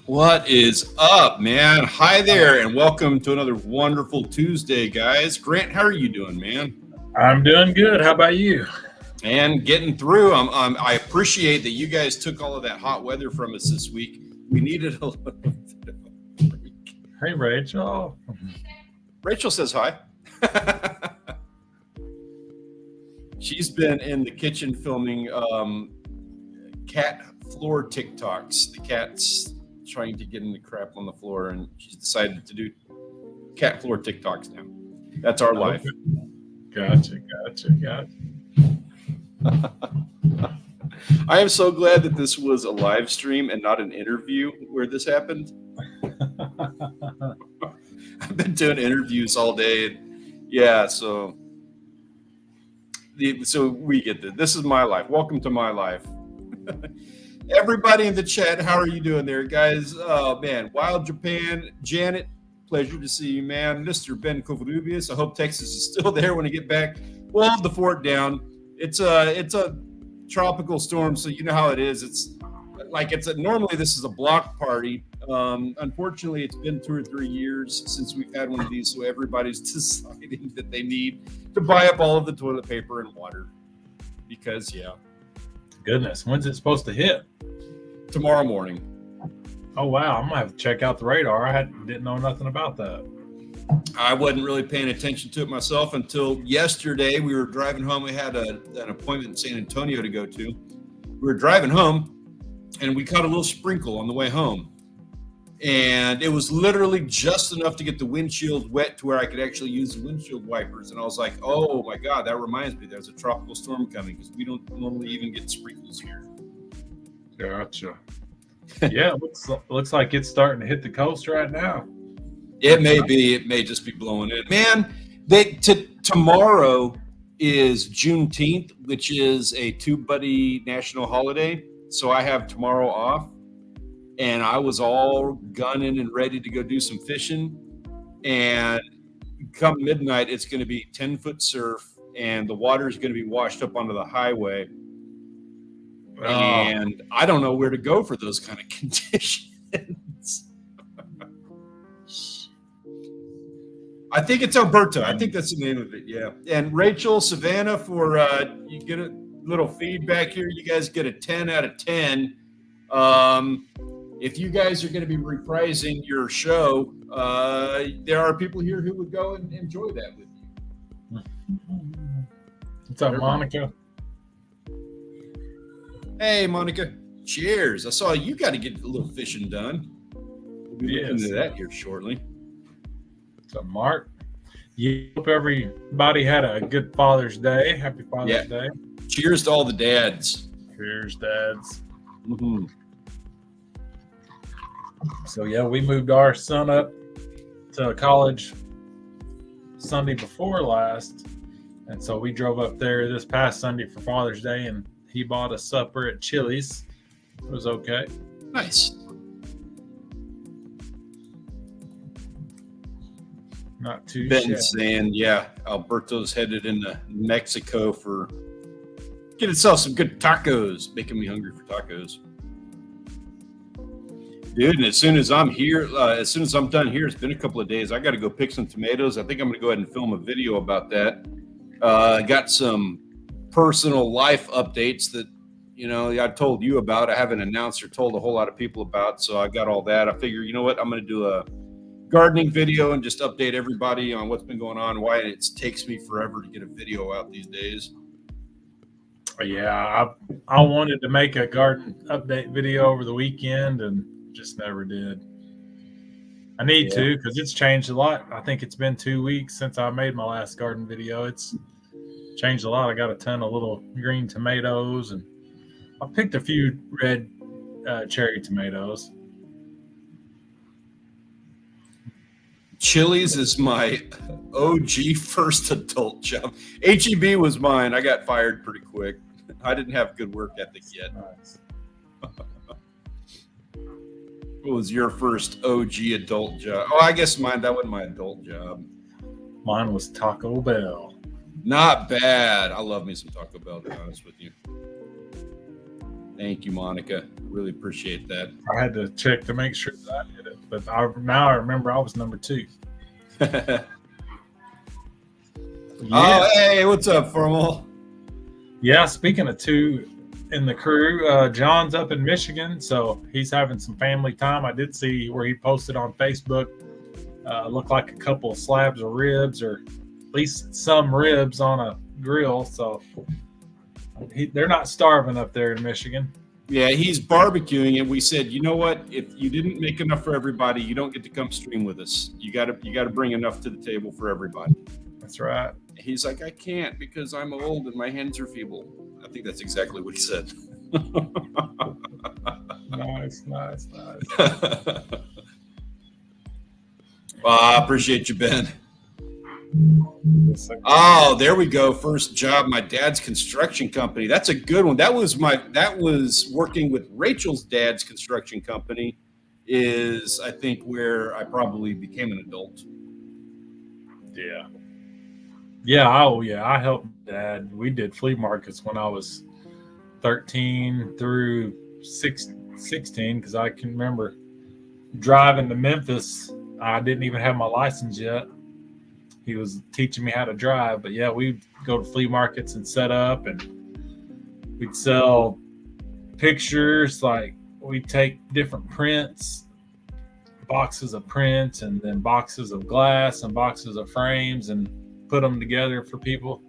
What is up, man? Hi there, and welcome to another wonderful Tuesday, guys. Grant, how are you doing, man? I'm doing good. How about you? And getting through. I appreciate that you guys took all of that hot weather from us this week. We needed a little bit of a break. Hey, Rachel. Rachel says hi. She's been in the kitchen filming cat floor TikToks. The cat's trying to get in the crap on the floor, and she's decided to do cat floor TikToks now. That's our life. Gotcha. I am so glad that this was a live stream and not an interview where this happened. I've been doing interviews all day, and yeah, so we get this. This is my life. Welcome to my life. Everybody in the chat, how are you doing there, guys? Oh man, Wild Japan, Janet, pleasure to see you, man. Mr. Ben Covarrubias, I hope Texas is still there when I get back. We'll have the fort down. It's a tropical storm, so you know how it is. Normally this is a block party. Unfortunately, it's been 2 or 3 years since we've had one of these, so everybody's deciding that they need to buy up all of the toilet paper and water because, yeah. Goodness, when's it supposed to hit? Tomorrow morning. Oh, wow. I'm going to have to check out the radar. Didn't know nothing about that. I wasn't really paying attention to it myself until yesterday. We were driving home. We had an appointment in San Antonio to go to. We were driving home, and we caught a little sprinkle on the way home. And it was literally just enough to get the windshield wet to where I could actually use the windshield wipers. And I was like, oh, my God, that reminds me. There's a tropical storm coming because we don't normally even get sprinkles here. Gotcha. Yeah, looks like it's starting to hit the coast right now. It may be. It may just be blowing in. Man, tomorrow is Juneteenth, which is a two-buddy national holiday. So I have tomorrow off. And I was all gunning and ready to go do some fishing. And come midnight, it's going to be 10-foot surf, and the water is going to be washed up onto the highway. Oh. And I don't know where to go for those kind of conditions. I think it's Alberta. I think that's the name of it. Yeah. And Rachel, Savannah, for you get a little feedback here. You guys get a 10 out of 10. If you guys are going to be reprising your show, there are people here who would go and enjoy that with you. What's up, Monica? Hey, Monica. Cheers. I saw you got to get a little fishing done. We'll be looking into that here shortly. What's up, Mark? You hope everybody had a good Father's Day. Happy Father's Day. Cheers to all the dads. Cheers, dads. Mm-hmm. So, yeah, we moved our son up to college Sunday before last. And so we drove up there this past Sunday for Father's Day, and he bought a supper at Chili's. It was okay. Nice. Not too Ben shabby. saying, yeah, Alberto's headed into Mexico for get itself some good tacos, making me hungry for tacos. Dude, and as soon as I'm done here, it's been a couple of days. I got to go pick some tomatoes. I think I'm going to go ahead and film a video about that. I got some personal life updates that, I told you about. I haven't announced or told a whole lot of people about. So I got all that. I figure, you know what? I'm going to do a gardening video and just update everybody on what's been going on, why it takes me forever to get a video out these days. Yeah, I wanted to make a garden update video over the weekend and just never did. I need to because it's changed a lot. I think it's been 2 weeks since I made my last garden video. It's changed a lot. I got a ton of little green tomatoes, and I picked a few red cherry tomatoes. Chili's is my OG first adult job. HEB was mine. I got fired pretty quick. I didn't have good work ethic yet. Nice. What was your first OG adult job? Oh, I guess that wasn't my adult job. Mine was Taco Bell. Not bad. I love me some Taco Bell, to be honest with you. Thank you, Monica. Really appreciate that. I had to check to make sure that I did it, but now I remember I was number 2. Yeah. Oh, hey, what's up, Formal? Yeah, speaking of 2 in the crew, John's up in Michigan, so he's having some family time. I did see where he posted on Facebook. Looked like a couple of slabs of ribs, or at least some ribs on a grill. So they're not starving up there in Michigan. Yeah, he's barbecuing, and we said, you know what? If you didn't make enough for everybody, you don't get to come stream with us. You got to bring enough to the table for everybody. That's right. He's like, I can't because I'm old and my hands are feeble. I think that's exactly what he said. Nice. Well, I appreciate you, Ben. Oh, there we go. First job, my dad's construction company. That's a good one. That was working with Rachel's dad's construction company is, I think, where I probably became an adult. Yeah. Yeah. I helped Dad. We did flea markets when I was 13 through 16 because I can remember driving to Memphis. I didn't even have my license yet. He was teaching me how to drive, but yeah, we'd go to flea markets and set up, and we'd sell pictures. Like we'd take different prints, boxes of prints, and then boxes of glass and boxes of frames, and put them together for people.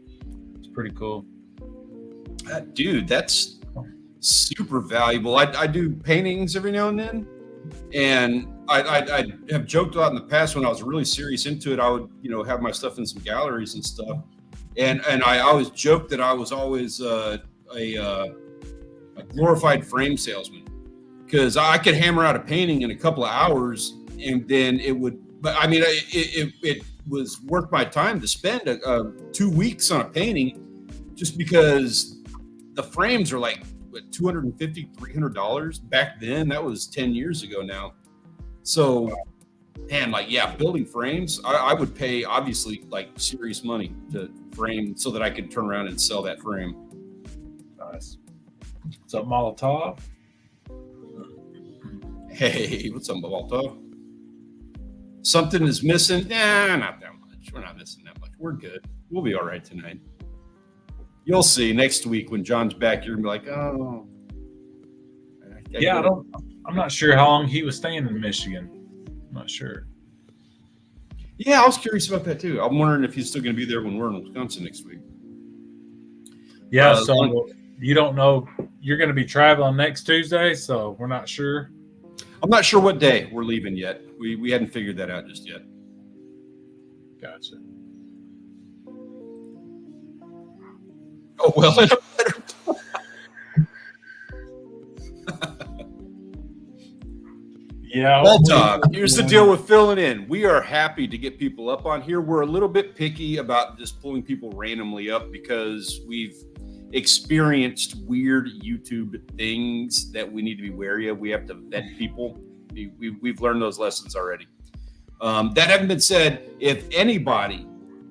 It's pretty cool. Dude, that's super valuable. I do paintings every now and then, and I have joked a lot in the past when I was really serious into it. I would, have my stuff in some galleries and stuff, and I always joked that I was always a glorified frame salesman because I could hammer out a painting in a couple of hours, and then it would. But I mean, it was worth my time to spend 2 weeks on a painting, just because the frames are like $250, $300 back then. That was 10 years ago now. So, man, building frames, I would pay obviously like serious money to frame so that I could turn around and sell that frame. Nice. What's up, Molotov? Hey, what's up, Molotov? Something is missing? Nah, not that much. We're not missing that much. We're good. We'll be all right tonight. You'll see next week when John's back, you're gonna be like, oh. I'm not sure how long he was staying in Michigan. I'm not sure. Yeah, I was curious about that too. I'm wondering if he's still going to be there when we're in Wisconsin next week. Yeah, so you don't know. You're going to be traveling next Tuesday, so we're not sure. I'm not sure what day we're leaving yet. We hadn't figured that out just yet. Gotcha. Oh, well, in a better Yeah. Well, Tom, here's the deal with filling in. We are happy to get people up on here. We're a little bit picky about just pulling people randomly up because we've experienced weird YouTube things that we need to be wary of. We have to vet people. We've learned those lessons already. That having been said, if anybody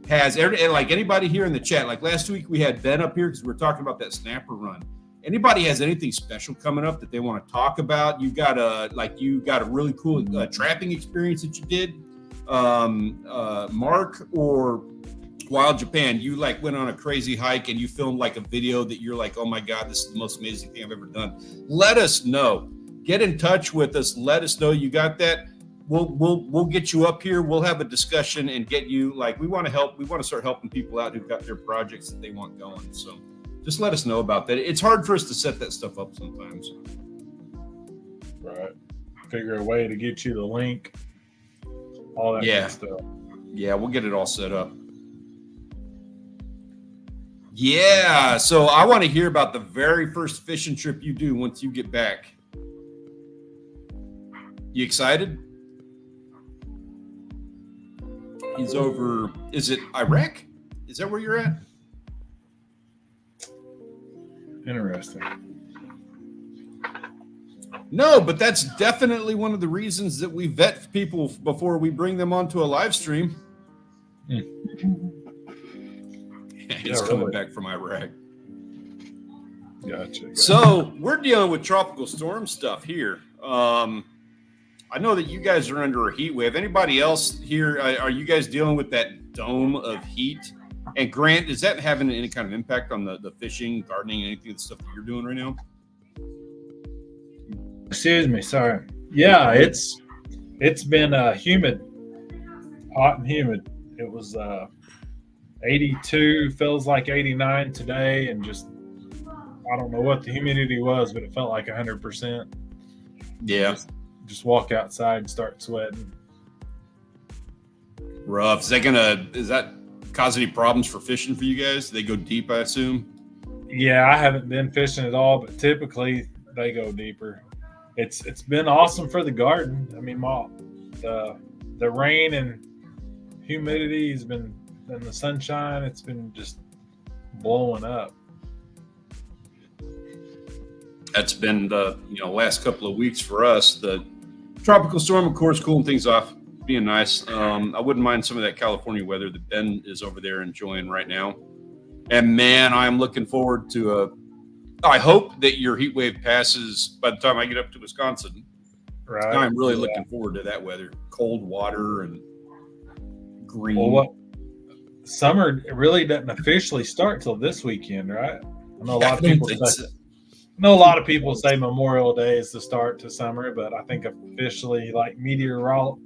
has, like anybody here in the chat, like last week we had Ben up here because we were talking about that snapper run. Anybody has anything special coming up that they want to talk about? You got a really cool trapping experience that you did, Mark, or Wild Japan. You like went on a crazy hike and you filmed like a video that you're like, oh my God, this is the most amazing thing I've ever done. Let us know. Get in touch with us. Let us know you got that. We'll get you up here. We'll have a discussion and get you we want to help. We want to start helping people out who've got their projects that they want going. So. Just let us know about that. It's hard for us to set that stuff up sometimes. Right. Figure a way to get you the link. All that good stuff. Yeah, we'll get it all set up. Yeah. So I want to hear about the very first fishing trip you do once you get back. You excited? He's over. Is it Iraq? Is that where you're at? Interesting. No, but that's definitely one of the reasons that we vet people before we bring them onto a live stream. He's coming back from Iraq. Gotcha. So we're dealing with tropical storm stuff here. I know that you guys are under a heat wave. Anybody else here? Are you guys dealing with that dome of heat? And Grant, is that having any kind of impact on the fishing, gardening, anything of the stuff that you're doing right now? Excuse me, sorry. Yeah, it's been humid, hot and humid. It was 82, feels like 89 today, and just I don't know what the humidity was, but it felt like 100%. Yeah, just walk outside and start sweating. Rough. Is that cause any problems for fishing for you guys? They go deep, I assume. Yeah, I haven't been fishing at all, but typically they go deeper. It's been awesome for the garden. I mean, the rain and humidity has been, and the sunshine, it's been just blowing up. That's been the last couple of weeks for us. The tropical storm, of course, cooling things off, being nice. I wouldn't mind some of that California weather that Ben is over there enjoying right now. And man, I'm looking forward to I hope that your heat wave passes by the time I get up to Wisconsin. Right. I'm really looking forward to that weather. Cold water and green. Well, summer really doesn't officially start till this weekend, right? I know a lot of people say Memorial Day is the start to summer, but I think officially, like meteorology,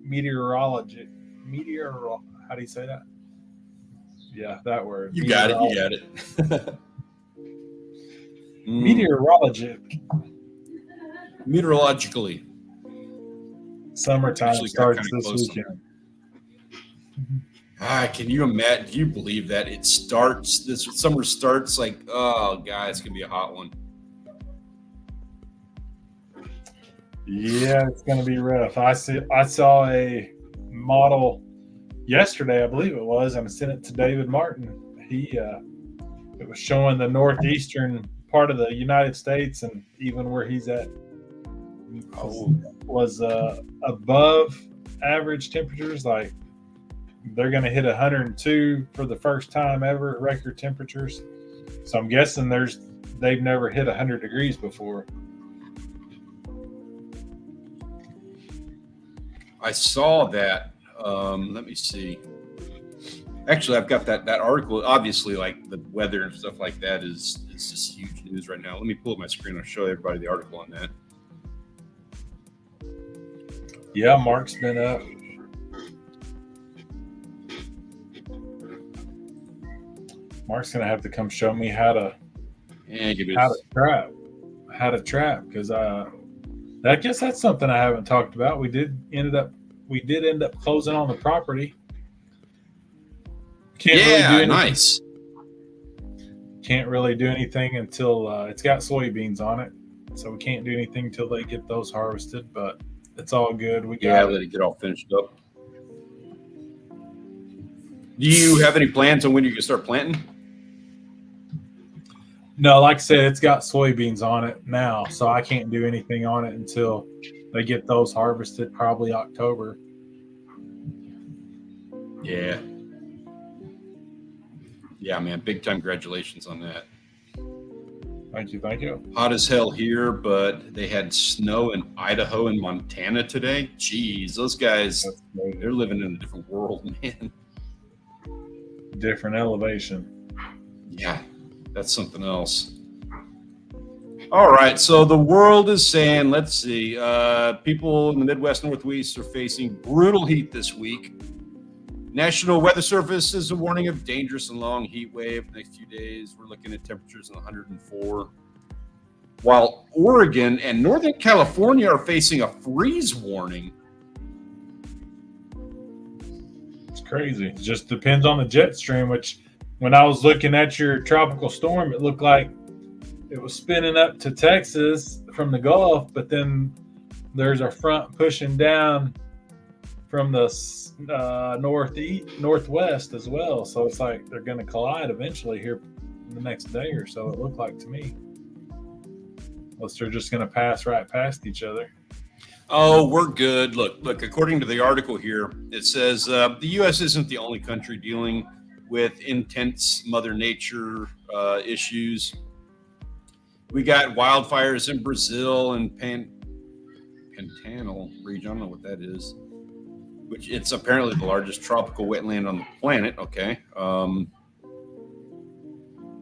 how do you say that? Yeah, that word. You got it. Meteorologically. Summertime starts this weekend. Can you imagine? Do you believe that this summer starts like, oh, God, it's going to be a hot one. Yeah, it's going to be rough. I saw a model yesterday, I believe it was, and I sent it to David Martin. It was showing the northeastern part of the United States, and even where he's at was above average temperatures. Like they're going to hit 102 for the first time ever, record temperatures. So I'm guessing they've never hit 100 degrees before. I saw that. Let me see. Actually, I've got that article. Obviously, like the weather and stuff like that is just huge news right now. Let me pull up my screen. I'll show everybody the article on that. Yeah, Mark's been up. Mark's gonna have to come show me how to trap because I guess that's something I haven't talked about. We did end up closing on the property. Nice. Can't really do anything until it's got soybeans on it, so we can't do anything until they get those harvested. But it's all good. Let it get all finished up. Do you have any plans on when you can start planting? No, like I said, it's got soybeans on it now, so I can't do anything on it until they get those harvested, probably October. Yeah. Yeah, man, big time congratulations on that. Thank you. Hot as hell here, but they had snow in Idaho and Montana today. Jeez, those guys, they're living in a different world, man. Different elevation. Yeah, that's something else. All right, so the world is saying, let's see, people in the Midwest, Northeast are facing brutal heat this week. National Weather Service is a warning of dangerous and long heat wave. The next few days, we're looking at temperatures in 104. While Oregon and Northern California are facing a freeze warning. It's crazy. It just depends on the jet stream, which when I was looking at your tropical storm, it looked like it was spinning up to Texas from the Gulf, but then there's a front pushing down from the northwest as well. So it's like they're going to collide eventually here in the next day or so, it looked like to me. Unless they're just going to pass right past each other. Oh, we're good. Look, according to the article here, it says the U.S. isn't the only country dealing with intense Mother Nature issues. We got wildfires in Brazil and Pantanal region. I don't know what that is. Which it's apparently the largest tropical wetland on the planet. Okay.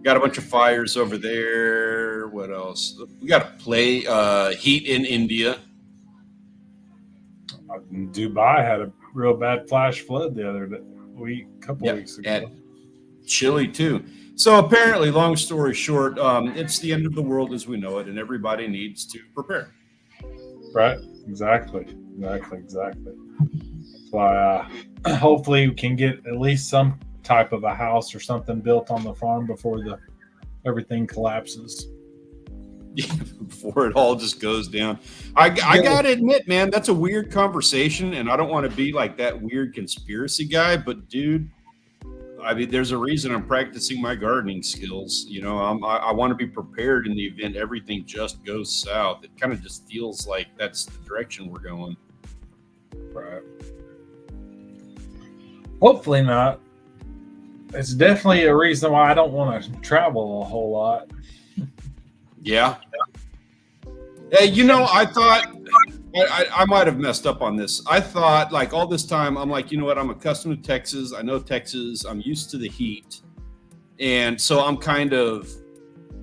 Got a bunch of fires over there. What else? We got heat in India. Dubai had a real bad flash flood the other couple weeks ago. And Chile too. So apparently, long story short, it's the end of the world as we know it, and everybody needs to prepare. Right. Exactly. That's why hopefully we can get at least some type of a house or something built on the farm before everything collapses. Before it all just goes down. I gotta admit, man, that's a weird conversation, and I don't want to be like that weird conspiracy guy, but dude, I mean, there's a reason I'm practicing my gardening skills. You know, I want to be prepared in the event everything just goes south. It kind of just feels like that's the direction we're going. Right. Hopefully not. It's definitely a reason why I don't want to travel a whole lot. Yeah. Hey, you know, I thought I might have messed up on this. I thought like all this time, I'm like, you know what? I'm accustomed to Texas. I know Texas. I'm used to the heat. And so I'm kind of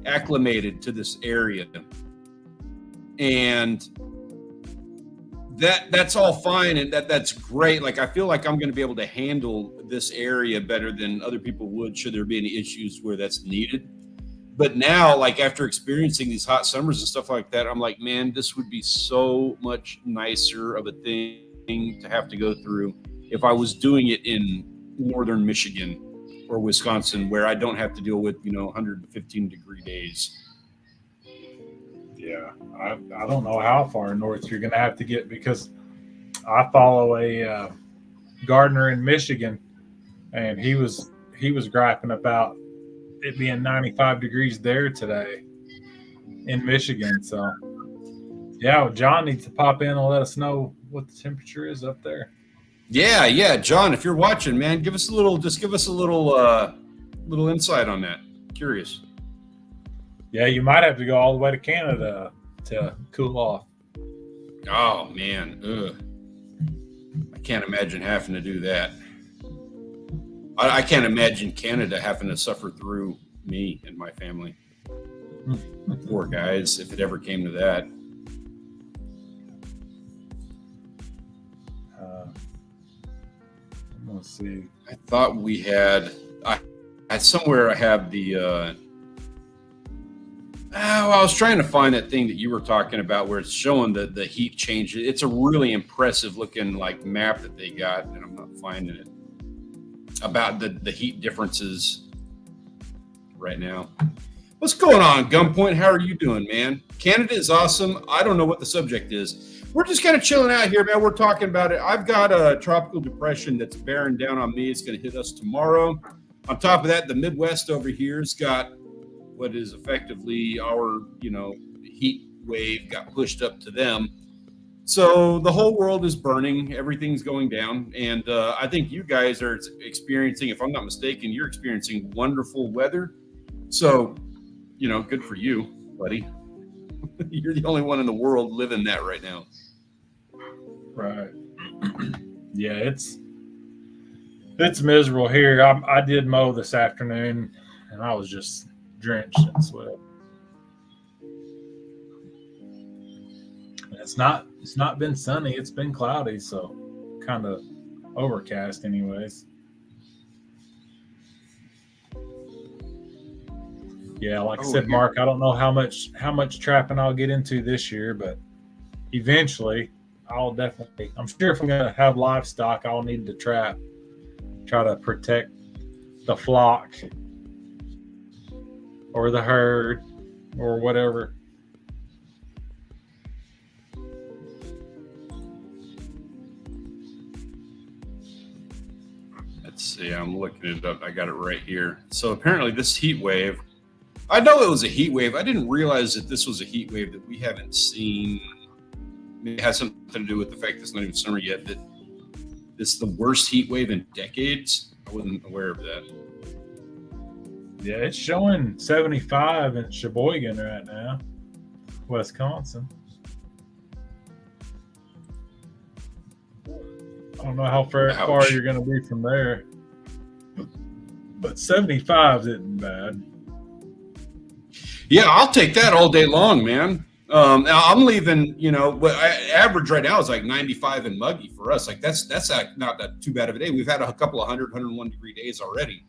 acclimated to this area. And that's all fine. And that's great. Like, I feel like I'm going to be able to handle this area better than other people would should there be any issues where that's needed. But now, like after experiencing these hot summers and stuff like that, I'm like, man, this would be so much nicer of a thing to have to go through if I was doing it in northern Michigan or Wisconsin, where I don't have to deal with, 115 degree days. Yeah, I don't know how far north you're going to have to get, because I follow a gardener in Michigan, and he was griping about it being 95 degrees there today in Michigan. So yeah, John needs to pop in and let us know what the temperature is up there. Yeah, John, if you're watching, man, give us a little insight on that. Curious. Yeah, you might have to go all the way to Canada to cool off. Oh man, ugh. I can't imagine having to do that. I can't imagine Canada having to suffer through me and my family. Poor guys, if it ever came to that. Let's see. I thought we had. I have the. I was trying to find that thing that you were talking about where it's showing the heat change. It's a really impressive looking like map that they got, and I'm not finding it. About the heat differences right now. What's going on, Gunpoint? How are you doing, man? Canada is awesome. I don't know what the subject is. We're just kind of chilling out here, man. We're talking about it. I've got a tropical depression that's bearing down on me. It's going to hit us tomorrow. On top of that, the Midwest over here has got what is effectively our, heat wave got pushed up to them. So the whole world is burning. Everything's going down. And I think you guys are experiencing, if I'm not mistaken, you're experiencing wonderful weather. So, good for you, buddy. You're the only one in the world living that right now. Right. Yeah, it's miserable here. I did mow this afternoon, and I was just drenched in sweat. It's not been sunny. It's been cloudy, so kind of overcast anyways. Yeah, like I said, Mark, I don't know how much trapping I'll get into this year, but eventually I'm sure if I'm going to have livestock, I'll need to try to protect the flock or the herd or whatever. Let's see, I'm looking it up. I got it right here. So apparently this heat wave, I know it was a heat wave. I didn't realize that this was a heat wave that we haven't seen. It has something to do with the fact that it's not even summer yet, that this is the worst heat wave in decades. I wasn't aware of that. Yeah, it's showing 75 in Sheboygan right now, Wisconsin. I don't know how far you're going to be from there, but 75 isn't bad. Yeah, I'll take that all day long, man. I'm leaving, what average right now is like 95 and muggy for us. Like that's not that too bad of a day. We've had a couple of 101 degree days already.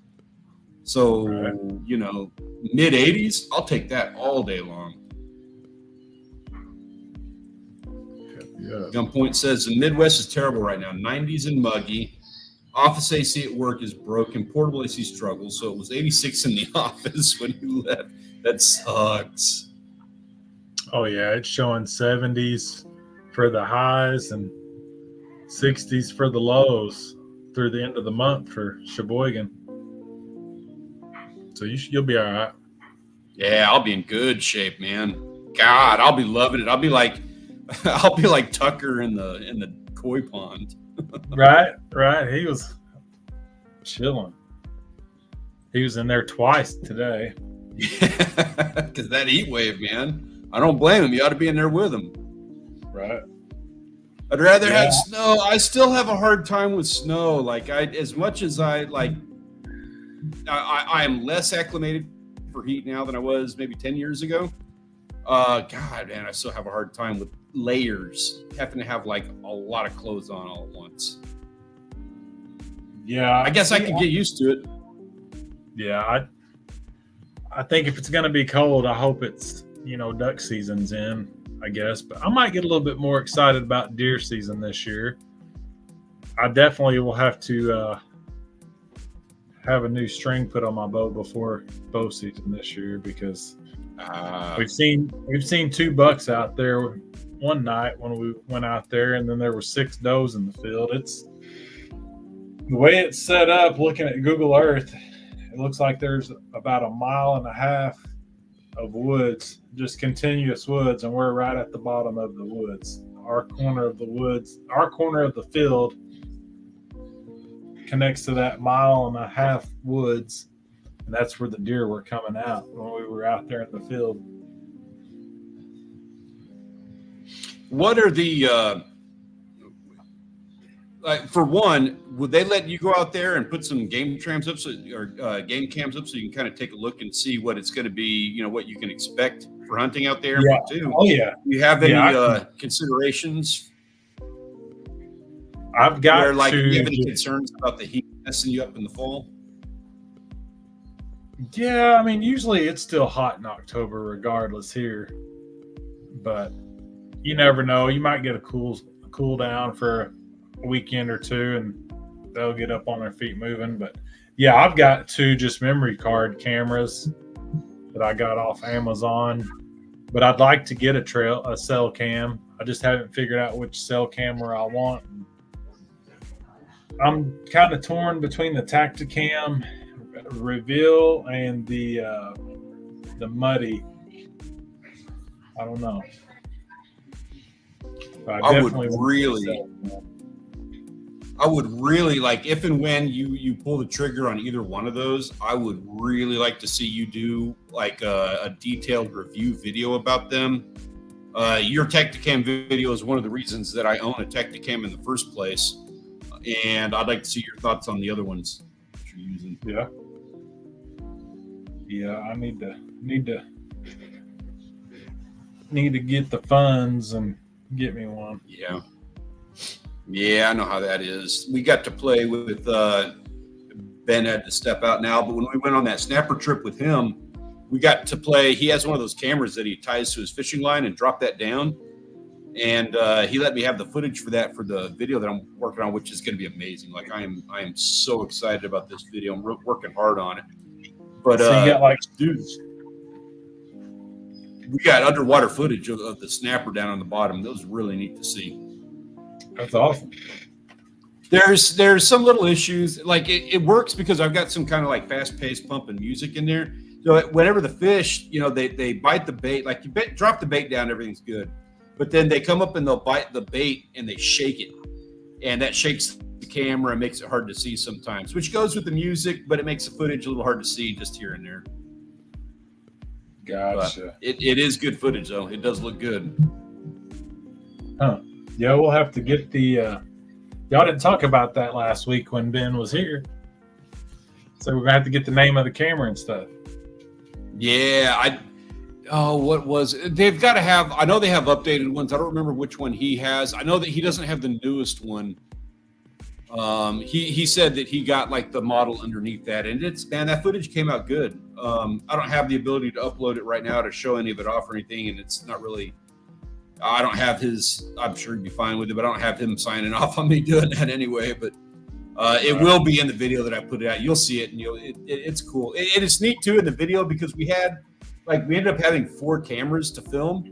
So, right. Mid 80s, I'll take that all day long. Yeah. Gunpoint says the Midwest is terrible right now. 90s and muggy. Office AC at work is broken. Portable AC struggles. So it was 86 in the office when you left. That sucks. Oh, yeah. It's showing 70s for the highs and 60s for the lows through the end of the month for Sheboygan. So you'll be all right. Yeah, I'll be in good shape, man. God, I'll be loving it. I'll be like Tucker in the koi pond. Right. He was chilling. He was in there twice today. Because that heat wave, man. I don't blame him. You ought to be in there with him. Right. I'd rather have snow. I still have a hard time with snow. Like as much as I am less acclimated for heat now than I was maybe 10 years ago. God, man, I still have a hard time with layers, having to have like a lot of clothes on all at once. Yeah, I guess I could get used to it. Yeah, I think if it's going to be cold, I hope it's, duck season's in, I guess. But I might get a little bit more excited about deer season this year. I definitely will have to have a new string put on my bow before bow season this year because we've seen 2 bucks out there one night when we went out there, and then there were 6 does in the field. It's the way it's set up. Looking at Google Earth, it looks like there's about 1.5 miles of woods, just continuous woods, and we're right at the bottom of the woods. Our corner of the field connects to that 1.5 miles woods, and that's where the deer were coming out when we were out there in the field. What are the for one, would they let you go out there and put some game cams up game cams up so you can kind of take a look and see what it's going to be, what you can expect for hunting out there? Yeah. Too. Oh yeah. Do you have any considerations? I've got do you have any concerns about the heat messing you up in the fall? Yeah, I mean, usually it's still hot in October regardless here, but you never know. You might get a cool down for a weekend or two, and they'll get up on their feet moving. But yeah, I've got 2 just memory card cameras that I got off Amazon, but I'd like to get a cell cam. I just haven't figured out which cell camera I want. I'm kind of torn between the Tacticam Reveal and the Muddy. I don't know. I would really like, if and when you pull the trigger on either one of those, I would really like to see you do like a detailed review video about them. Your Tacticam video is one of the reasons that I own a Tacticam in the first place, and I'd like to see your thoughts on the other ones that you're using. Yeah, I need to get the funds and get me one. Yeah, I know how that is. We got to play with Ben had to step out now, but when we went on that snapper trip with him, we got to play. He has one of those cameras that he ties to his fishing line and drop that down. And he let me have the footage for that for the video that I'm working on, which is going to be amazing. Like I am so excited about this video. I'm working hard on it. But so you got we got underwater footage of the snapper down on the bottom. That was really neat to see. That's awesome. There's some little issues. Like it works because I've got some kind of like fast-paced pumping music in there. So whenever the fish, they bite the bait, like drop the bait down, everything's good. But then they come up and they'll bite the bait and they shake it. And that shakes the camera, it makes it hard to see sometimes, which goes with the music, but it makes the footage a little hard to see just here and there. Gotcha. It is good footage, though. It does look good. Huh. Yeah, we'll have to get the... y'all didn't talk about that last week when Ben was here. So we're going to have to get the name of the camera and stuff. Yeah, what was it? They've got to have, I know they have updated ones. I don't remember which one he has. I know that he doesn't have the newest one. He said that he got like the model underneath that, and that footage came out good. I don't have the ability to upload it right now to show any of it off or anything, and it's not really, I don't have his, I'm sure he'd be fine with it, but I don't have him signing off on me doing that anyway, but it will be in the video that I put it out. You'll see it, and it's cool. It's neat too in the video because we ended up having 4 cameras to film.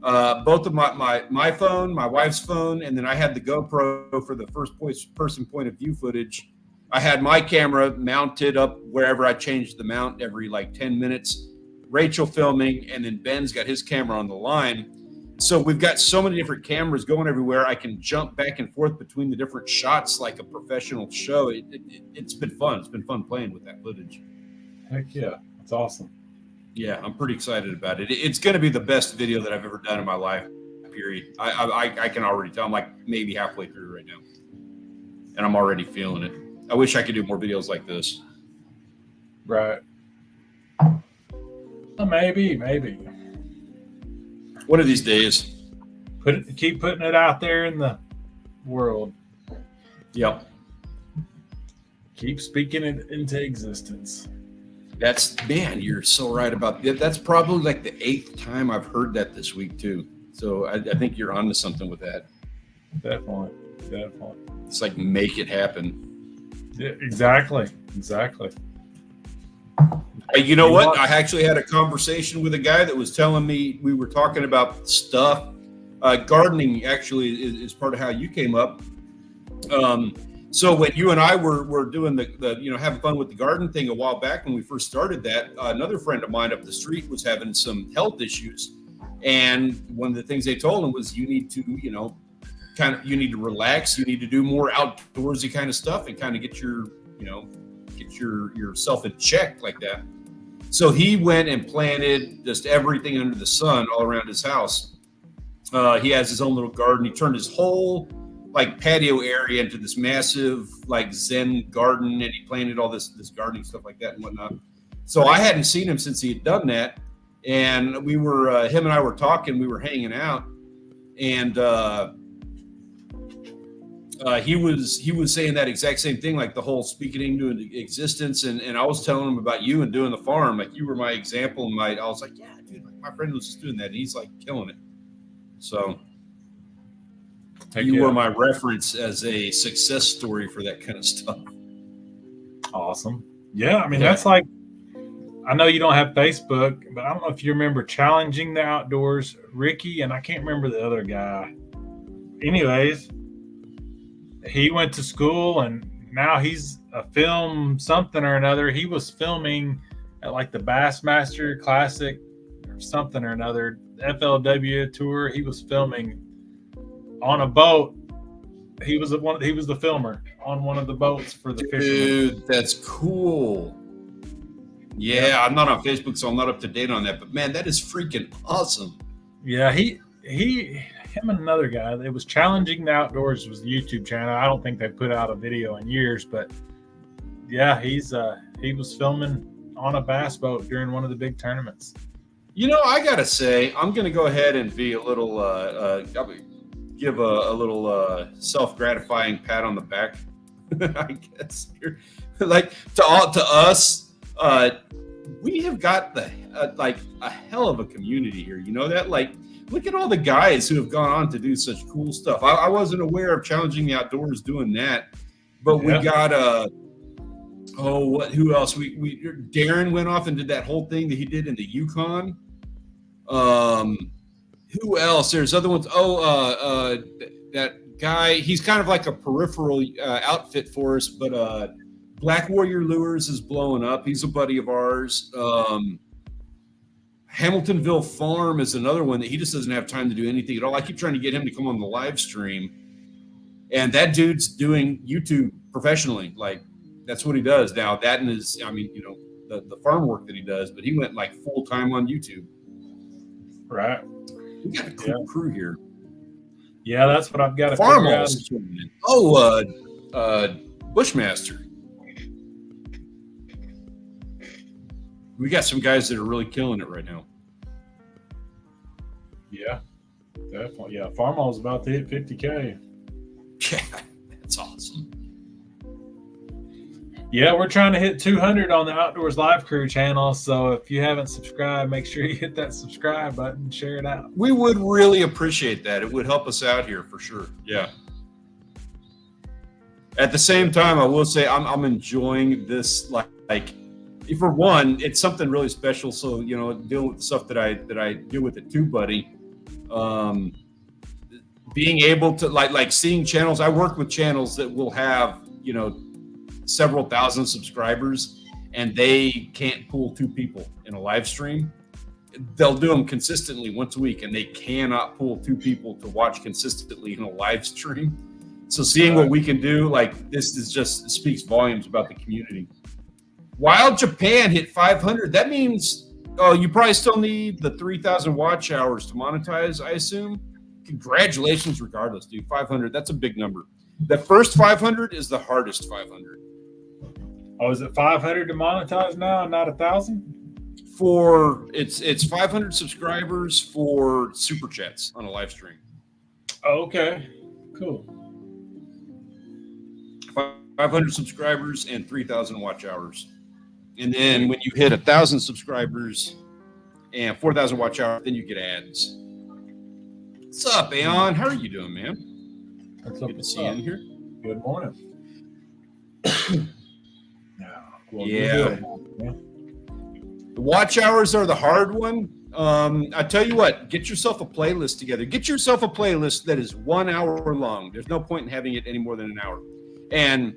Both of my phone, my wife's phone, and then I had the GoPro for the first person point of view footage. I had my camera mounted up wherever I changed the mount every like 10 minutes. Rachel filming, and then Ben's got his camera on the line. So we've got so many different cameras going everywhere. I can jump back and forth between the different shots like a professional show. It's been fun. It's been fun playing with that footage. Heck yeah. That's awesome. Yeah, I'm pretty excited about it. It's going to be the best video that I've ever done in my life, period. I can already tell. I'm like maybe halfway through right now, and I'm already feeling it. I wish I could do more videos like this. Right. Maybe. One of these days. Keep putting it out there in the world. Yep. Keep speaking it into existence. Man, you're so right about that. That's probably like the 8th time I've heard that this week too. So I think you're onto something with that. Definitely. It's like make it happen. Yeah, exactly. You know what? I actually had a conversation with a guy that was telling me, we were talking about stuff. Gardening actually is part of how you came up. So when you and I were doing the having fun with the garden thing a while back when we first started that, another friend of mine up the street was having some health issues, and one of the things they told him was you need to you need to relax, you need to do more outdoorsy kind of stuff and kind of get yourself in check like that. So he went and planted just everything under the sun all around his house. He has his own little garden. He turned his whole like patio area into this massive like Zen garden, and he planted all this gardening stuff like that and whatnot. So I hadn't seen him since he had done that, and we were him and I were talking. We were hanging out, and he was saying that exact same thing, like the whole speaking into existence. And I was telling him about you and doing the farm, like you were my example. And I was like, yeah, dude, like my friend was just doing that, and he's like killing it. So. You were my reference as a success story for that kind of stuff. Awesome. Yeah, I mean, that's like, I know you don't have Facebook, but I don't know if you remember Challenging the Outdoors, Ricky, and I can't remember the other guy. Anyways, he went to school, and now he's a film something or another. He was filming at like the Bassmaster Classic or something or another, FLW tour. He was filming on a boat. He was the filmer on one of the boats for the fishermen. Dude, that's cool. Yeah, I'm not on Facebook, so I'm not up to date on that. But man, that is freaking awesome. Yeah, him and another guy. It was Challenging the Outdoors was the YouTube channel. I don't think they put out a video in years, but yeah, he was filming on a bass boat during one of the big tournaments. You know, I gotta say, I'm gonna go ahead and be a little give a little self-gratifying pat on the back. I guess like to us, we have got like a hell of a community here. You know that? Like, look at all the guys who have gone on to do such cool stuff. I wasn't aware of Challenging the Outdoors doing that, but we got who else? Darren went off and did that whole thing that he did in the Yukon. Who else? There's other ones. That guy, he's kind of like a peripheral outfit for us, but Black Warrior Lures is blowing up. He's a buddy of ours. Hamiltonville Farm is another one that he just doesn't have time to do anything at all. I keep trying to get him to come on the live stream. And that dude's doing YouTube professionally. Like, that's what he does now. That and his, I mean, you know, the farm work that he does, but he went like full time on YouTube. Right. We got a cool crew here. Yeah, that's what I've got to Farm figure out. Bushmaster. We got some guys that are really killing it right now. Yeah, definitely. Yeah, Farmall's about to hit 50K. Yeah, that's awesome. Yeah, we're trying to hit 200 on the Outdoors Live Crew channel. So if you haven't subscribed, make sure you hit that subscribe button and share it out. We would really appreciate that. It would help us out here for sure. Yeah. At the same time, I will say I'm enjoying this. Like, for one, it's something really special. So, you know, dealing with the stuff that I deal with at TubeBuddy, being able to like seeing channels. I work with channels that will have, you know, several thousand subscribers, and they can't pull 2 people in a live stream. They'll do them consistently once a week, and they cannot pull 2 people to watch consistently in a live stream. So seeing what we can do, like, this is just speaks volumes about the community. While Japan hit 500, that means, you probably still need the 3,000 watch hours to monetize, I assume. Congratulations regardless, dude. 500, that's a big number. The first 500 is the hardest 500. Oh, is it 500 to monetize now and not 1,000? For it's 500 subscribers for super chats on a live stream. Oh, okay, cool. 500 subscribers and 3,000 watch hours, and then when you hit 1,000 subscribers and 4,000 watch hours, then you get ads. What's up, Aeon? How are you doing, man? Good to see you in here. Good morning. Yeah. The watch hours are the hard one. I tell you what, get yourself a playlist together. Get yourself a playlist that is 1 hour long. There's no point in having it any more than an hour. And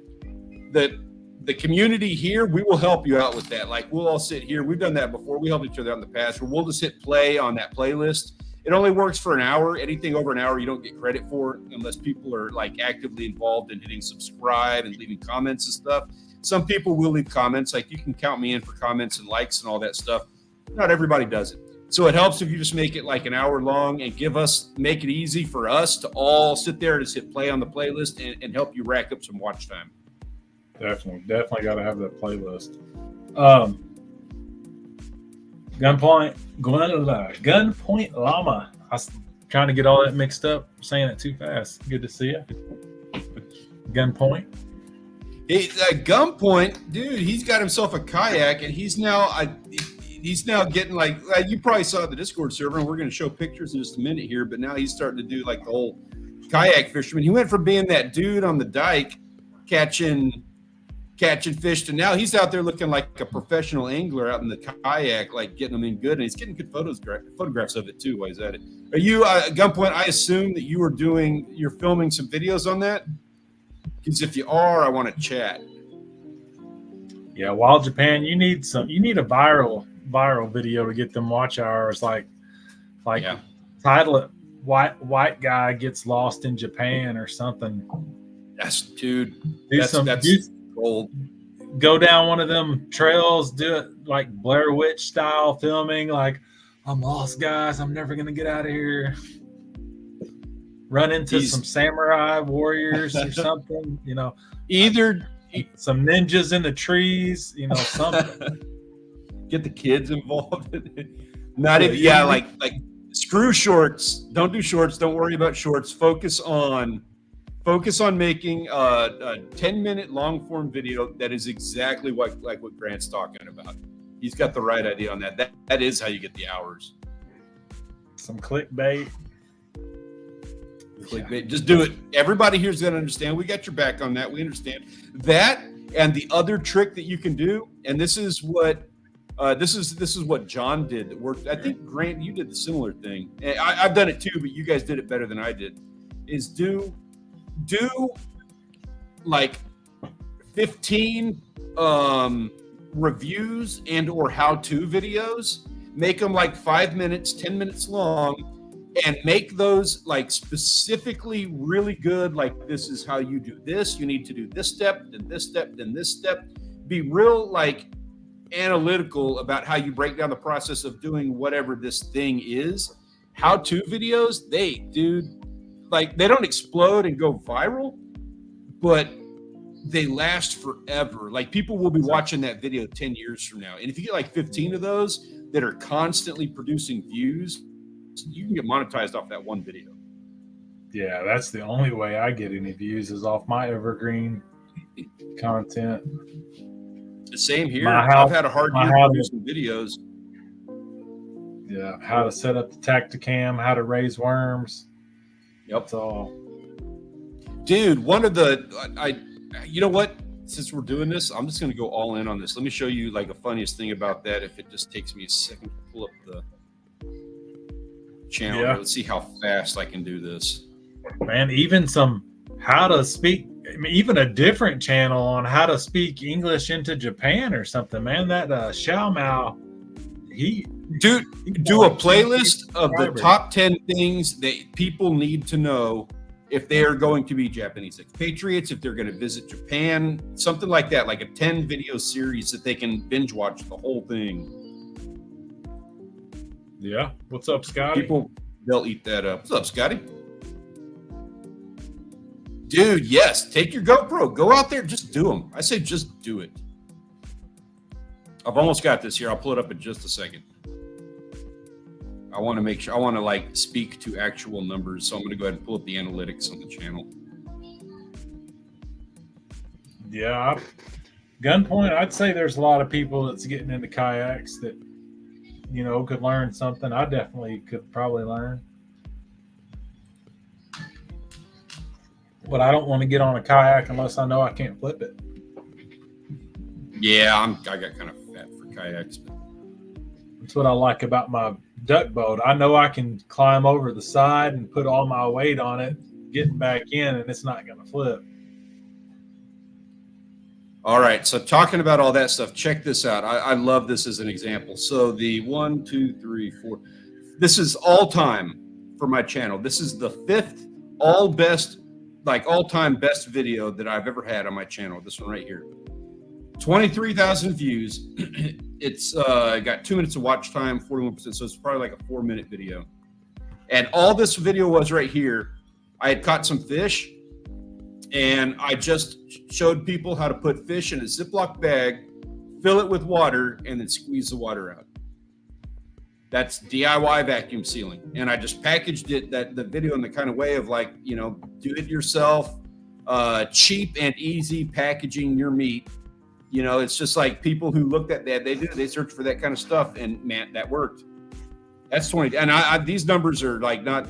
the community here, we will help you out with that. Like, we'll all sit here. We've done that before. We helped each other out in the past, where we'll just hit play on that playlist. It only works for an hour. Anything over an hour, you don't get credit for, unless people are like actively involved in hitting subscribe and leaving comments and stuff. Some people will leave comments. Like, you can count me in for comments and likes and all that stuff. Not everybody does it. So it helps if you just make it like an hour long and make it easy for us to all sit there and just hit play on the playlist and help you rack up some watch time. Definitely got to have that playlist. Gunpoint Llama. I was trying to get all that mixed up, saying it too fast. Good to see you. Gunpoint. Hey, Gunpoint, dude, he's got himself a kayak, and he's now getting like you probably saw the Discord server, and we're going to show pictures in just a minute here. But now he's starting to do like the whole kayak fisherman. He went from being that dude on the dike catching fish to now he's out there looking like a professional angler out in the kayak, like getting them in good, and he's getting good photographs of it too while he's at it. Are you Gunpoint? I assume that you're filming some videos on that, because if you are, I want to chat. Yeah, Wild Japan, you need a viral video to get them watch hours, like yeah. Title it white guy gets lost in Japan or something. Yes, dude. That's gold. Go down one of them trails, do it like Blair Witch style filming, like, I'm lost, guys, I'm never gonna get out of here. Run into some samurai warriors or something, you know. Either some ninjas in the trees, you know, something. Get the kids involved. Not even, yeah, like screw shorts. Don't do shorts. Don't worry about shorts. Focus on making a 10-minute long form video that is exactly what Grant's talking about. He's got the right idea on that. That is how you get the hours. Some clickbait. Just do it. Everybody here's going to understand. We got your back on that. We understand that. And the other trick that you can do, and this is what John did that worked. I think, Grant, you did the similar thing. I've done it too, but you guys did it better than I did. Is do like 15 reviews and or how-to videos. Make them like 5 minutes, 10 minutes long. and make those like specifically really good. Like, this is how you do this. You need to do this step, then this step, then this step. Be real like analytical about how you break down the process of doing whatever this thing is. How-to videos, they don't explode and go viral, but they last forever. Like, people will be watching that video 10 years from now. And if you get like 15 of those that are constantly producing views, you can get monetized off that one video. Yeah, that's the only way I get any views is off my evergreen content. The same here. I've had a hard year producing videos. Yeah, how to set up the Tacticam, how to raise worms. Yep. That's all. Dude, you know what? Since we're doing this, I'm just going to go all in on this. Let me show you like the funniest thing about that. If it just takes me a second to pull up the channel. Yeah. Let's see how fast I can do this. Man, even how to speak, even a different channel on how to speak English into Japan or something, man. That Xiao Mao, he do a playlist of the top 10 things that people need to know if they are going to be Japanese expatriates, if they're going to visit Japan, something like that, like a 10 video series that they can binge watch the whole thing. Yeah. What's up, Scotty? They'll eat that up. What's up, Scotty? Dude, yes. Take your GoPro. Go out there. Just do them. I say just do it. I've almost got this here. I'll pull it up in just a second. I want to make sure. I want to like speak to actual numbers. So I'm going to go ahead and pull up the analytics on the channel. Yeah. Gunpoint, I'd say there's a lot of people that's getting into kayaks that, could learn something. I definitely could probably learn. But I don't want to get on a kayak unless I know I can't flip it. Yeah, I got kind of fat for kayaks. But... That's what I like about my duck boat. I know I can climb over the side and put all my weight on it, getting back in, and it's not going to flip. All right, so talking about all that stuff, check this out. I love this as an example. So the 1, 2, 3, 4. This is all time for my channel. This is the 5th all-time best video that I've ever had on my channel. This one right here. 23,000 views. It's got 2 minutes of watch time, 41%. So it's probably like a 4-minute video. And all this video was right here. I had caught some fish, and I just showed people how to put fish in a Ziploc bag, fill it with water, and then squeeze the water out. That's DIY vacuum sealing. And I just packaged the video in the kind of way of like, do it yourself, cheap and easy packaging your meat. It's just like people who looked at that, they searched for that kind of stuff, and man, that worked. That's 20. And these numbers are like not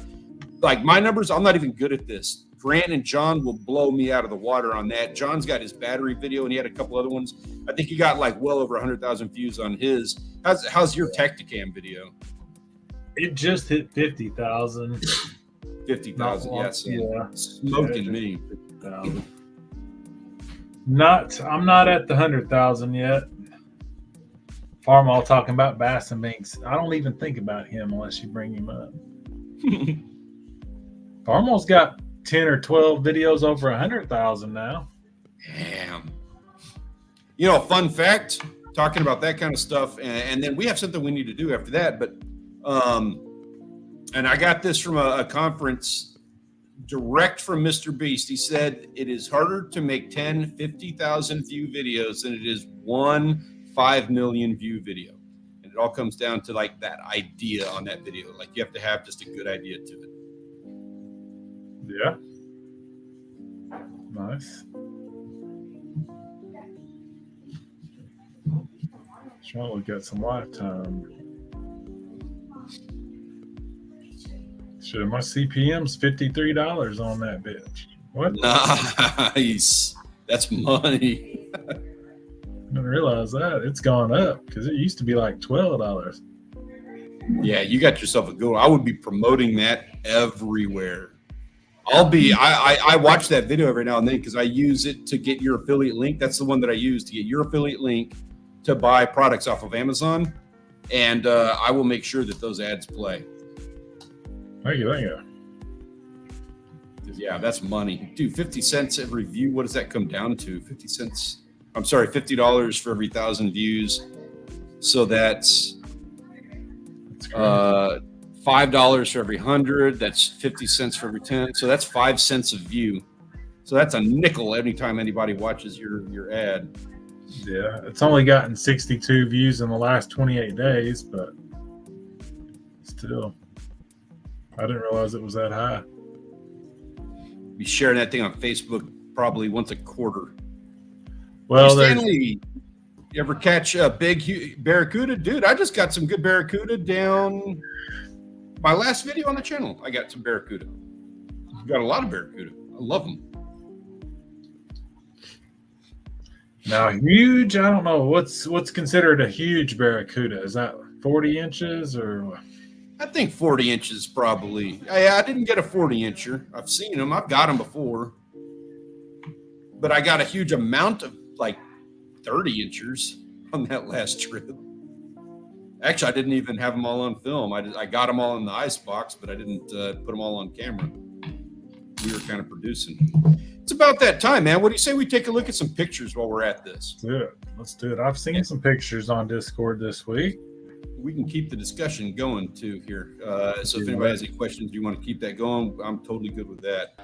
like my numbers. I'm not even good at this. Grant and John will blow me out of the water on that. John's got his battery video, and he had a couple other ones. I think he got like well over 100,000 views on his. How's your Tacticam video? It just hit 50,000. 50,000, yes. Yeah. Smoking me. 50,000. I'm not at the 100,000 yet. Farmall talking about Bass and Binks. I don't even think about him unless you bring him up. Farmall's got 10 or 12 videos over 100,000 now. Damn. Fun fact, talking about that kind of stuff, and then we have something we need to do after that, but and I got this from a conference direct from Mr. Beast. He said it is harder to make 10 50,000 view videos than it is one 5 million view video. And it all comes down to like that idea on that video. Like you have to have just a good idea to it. Yeah. Nice. Trying to look at some lifetime. Shit, my CPM's $53 on that bitch. What? Nice. That's money. I didn't realize that. It's gone up because it used to be like $12. Yeah, you got yourself a good one. I would be promoting that everywhere. I watch that video every now and then because I use it to get your affiliate link. That's the one that I use to get your affiliate link to buy products off of Amazon. And I will make sure that those ads play. Thank you. Yeah, that's money. Dude, 50 cents every view. What does that come down to? 50 cents. I'm sorry, $50 for every 1,000 views. So that's $5 for every 100. That's 50 cents for every 10. So that's 5 cents a view. So that's a nickel anytime anybody watches your ad. Yeah, it's only gotten 62 views in the last 28 days, but still, I didn't realize it was that high. Be sharing that thing on Facebook probably once a quarter. Well, Stanley, you ever catch a big barracuda? Dude, I just got some good barracuda down my last video on the channel. I got some barracuda. Got a lot of barracuda. I love them. Now, huge, I don't know. What's considered a huge barracuda? Is that 40 inches or? I think 40 inches probably. I didn't get a 40-incher. I've seen them. I've got them before. But I got a huge amount of like 30 inchers on that last trip. Actually, I didn't even have them all on film. I got them all in the ice box, but I didn't put them all on camera. We were kind of producing. It's about that time, man. What do you say we take a look at some pictures while we're at this? Let's do it. I've seen some pictures on Discord this week. We can keep the discussion going too here. So if anybody has any questions, you want to keep that going, I'm totally good with that.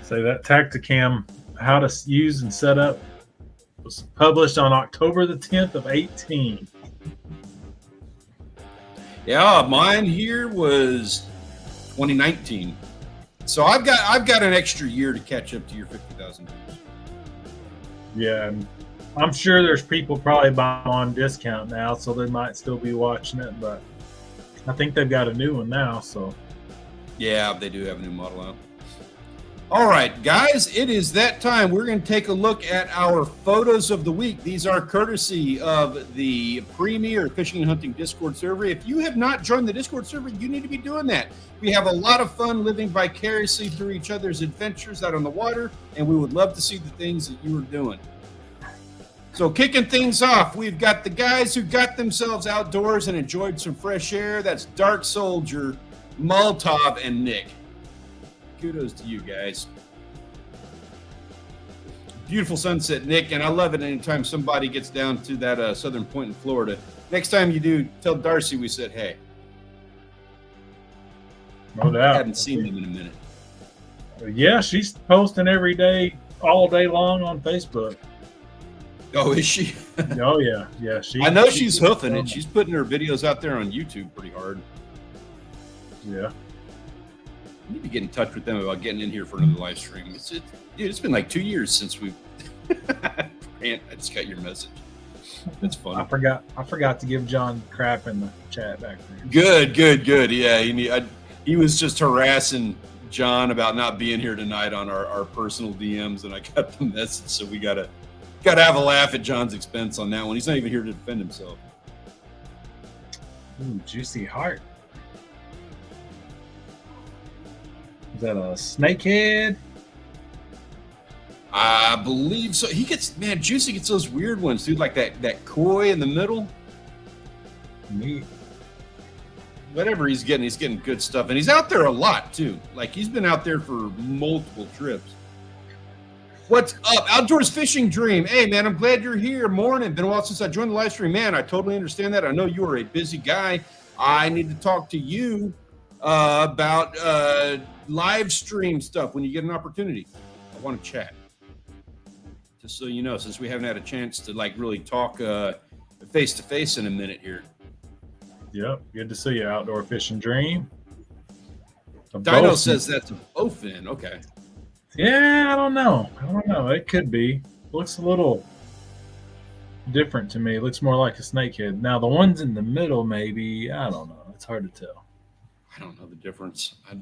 Say that Tacticam, how to use and set up, was published on October the 10th of 18. Yeah, mine here was 2019. So I've got an extra year to catch up to your 50,000 views. Yeah, and I'm sure there's people probably buying on discount now, so they might still be watching it, but I think they've got a new one now, so. Yeah, they do have a new model out. All right, guys, it is that time. We're going to take a look at our photos of the week. These are courtesy of the Premier Fishing and Hunting Discord server. If you have not joined the Discord server, you need to be doing that. We have a lot of fun living vicariously through each other's adventures out on the water, and we would love to see the things that you are doing. So kicking things off, we've got the guys who got themselves outdoors and enjoyed some fresh air. That's Dark Soldier, Molotov, and Nick. Kudos to you guys. Beautiful sunset, Nick, and I love it anytime somebody gets down to that southern point in Florida. Next time you do, tell Darcy we said hey. No doubt. I haven't seen them in a minute. Yeah, she's posting every day, all day long on Facebook. Oh, is she? Oh, yeah. Yeah, I know she's hoofing it. She's putting her videos out there on YouTube pretty hard. Yeah. I need to get in touch with them about getting in here for another live stream. Dude, it's been like 2 years since we've. I just got your message. It's fun. I forgot to give John crap in the chat back there. Good. Yeah, he was just harassing John about not being here tonight on our personal DMs, and I got the message. So we gotta have a laugh at John's expense on that one. He's not even here to defend himself. Ooh, juicy heart. Is that a snakehead? I believe so. Juicy gets those weird ones, dude, like that koi in the middle. Neat. Whatever he's getting good stuff. And he's out there a lot, too. Like, he's been out there for multiple trips. What's up? Outdoors Fishing Dream. Hey, man, I'm glad you're here. Morning. Been a while since I joined the live stream. Man, I totally understand that. I know you are a busy guy. I need to talk to you about live stream stuff when you get an opportunity. I want to chat. Just so you know, since we haven't had a chance to like really talk face to face in a minute here. Yep, good to see you, Outdoor Fishing Dream. Dino says that's a bowfin. Okay. Yeah, I don't know. It could be. Looks a little different to me. It looks more like a snakehead. Now the ones in the middle, maybe. I don't know. It's hard to tell. I don't know the difference. I've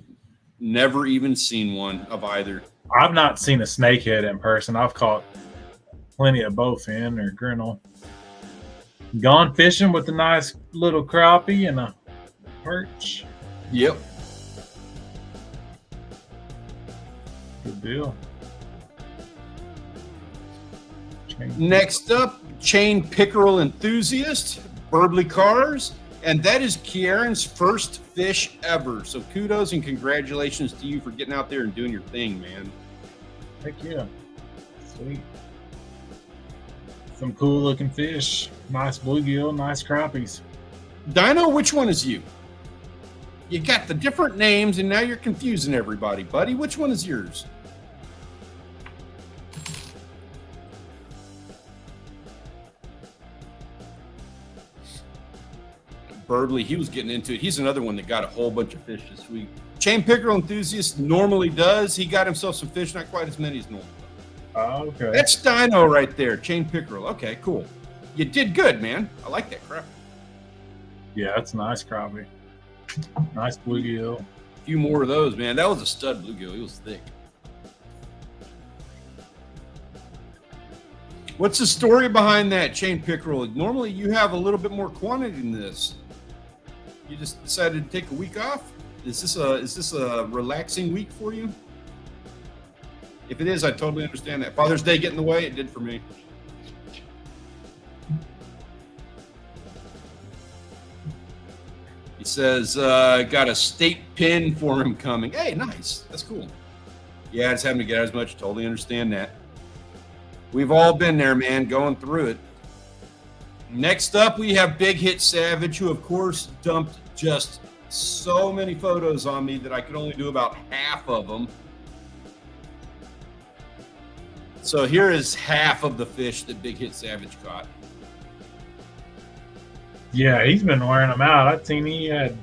never even seen one of either. I've not seen a snakehead in person. I've caught plenty of bowfin or grinnell. Gone fishing with a nice little crappie and a perch. Yep. Good deal. Next up, chain pickerel enthusiast, Burbley Cars. And that is Kieran's first fish ever. So kudos and congratulations to you for getting out there and doing your thing, man. Heck yeah. Sweet. Some cool looking fish. Nice bluegill, nice crappies. Dino, which one is you? You got the different names and now you're confusing everybody, buddy. Which one is yours? Burbley, he was getting into it. He's another one that got a whole bunch of fish this week. Chain pickerel enthusiast normally does. He got himself some fish, not quite as many as normal. Oh, okay. That's Dino right there, chain pickerel. Okay, cool. You did good, man. I like that crap. Yeah, that's a nice crappie. Nice bluegill. A few more of those, man. That was a stud bluegill. He was thick. What's the story behind that chain pickerel? Normally you have a little bit more quantity than this. You just decided to take a week off? Is this a relaxing week for you? If it is, I totally understand that. Father's Day get in the way? It did for me. He says, got a state pin for him coming. Hey, nice. That's cool. Yeah, just having to get out as much. Totally understand that. We've all been there, man, going through it. Next up, we have Big Hit Savage, who, of course, dumped just so many photos on me that I could only do about half of them. So here is half of the fish that Big Hit Savage caught. Yeah, he's been wearing them out. I've seen he had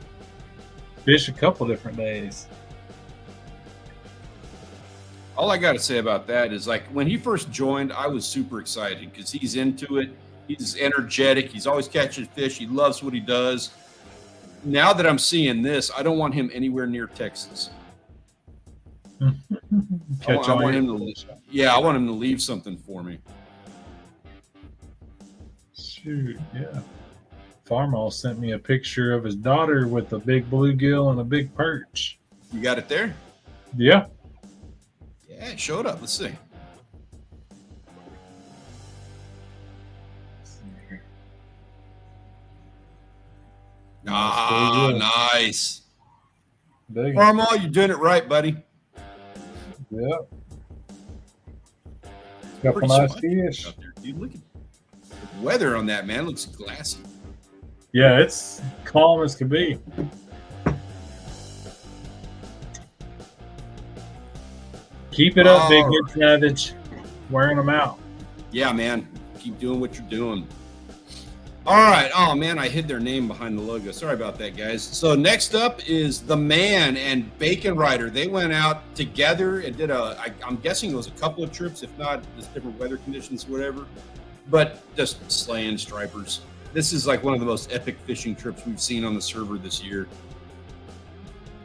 fish a couple different days. All I got to say about that is, like, when he first joined, I was super excited because he's into it. He's energetic. He's always catching fish. He loves what he does. Now that I'm seeing this, I don't want him anywhere near Texas. I want him to, yeah, I want him to leave something for me. Shoot, yeah. Farmall sent me a picture of his daughter with a big bluegill and a big perch. You got it there? Yeah. Yeah, it showed up. Let's see. Ah, nice. Farmall, you're doing it right, buddy. Yeah. Couple nice fish. Out there, dude. Look at the weather on that, man. It looks glassy. Yeah, it's calm as can be. Keep it up, Big Hit Savage. Wearing them out. Yeah, man. Keep doing what you're doing. All right. Oh, man, I hid their name behind the logo. Sorry about that, guys. So next up is The Man and Bacon Rider. They went out together and did I'm guessing it was a couple of trips, if not just different weather conditions, whatever. But just slaying stripers. This is like one of the most epic fishing trips we've seen on the server this year.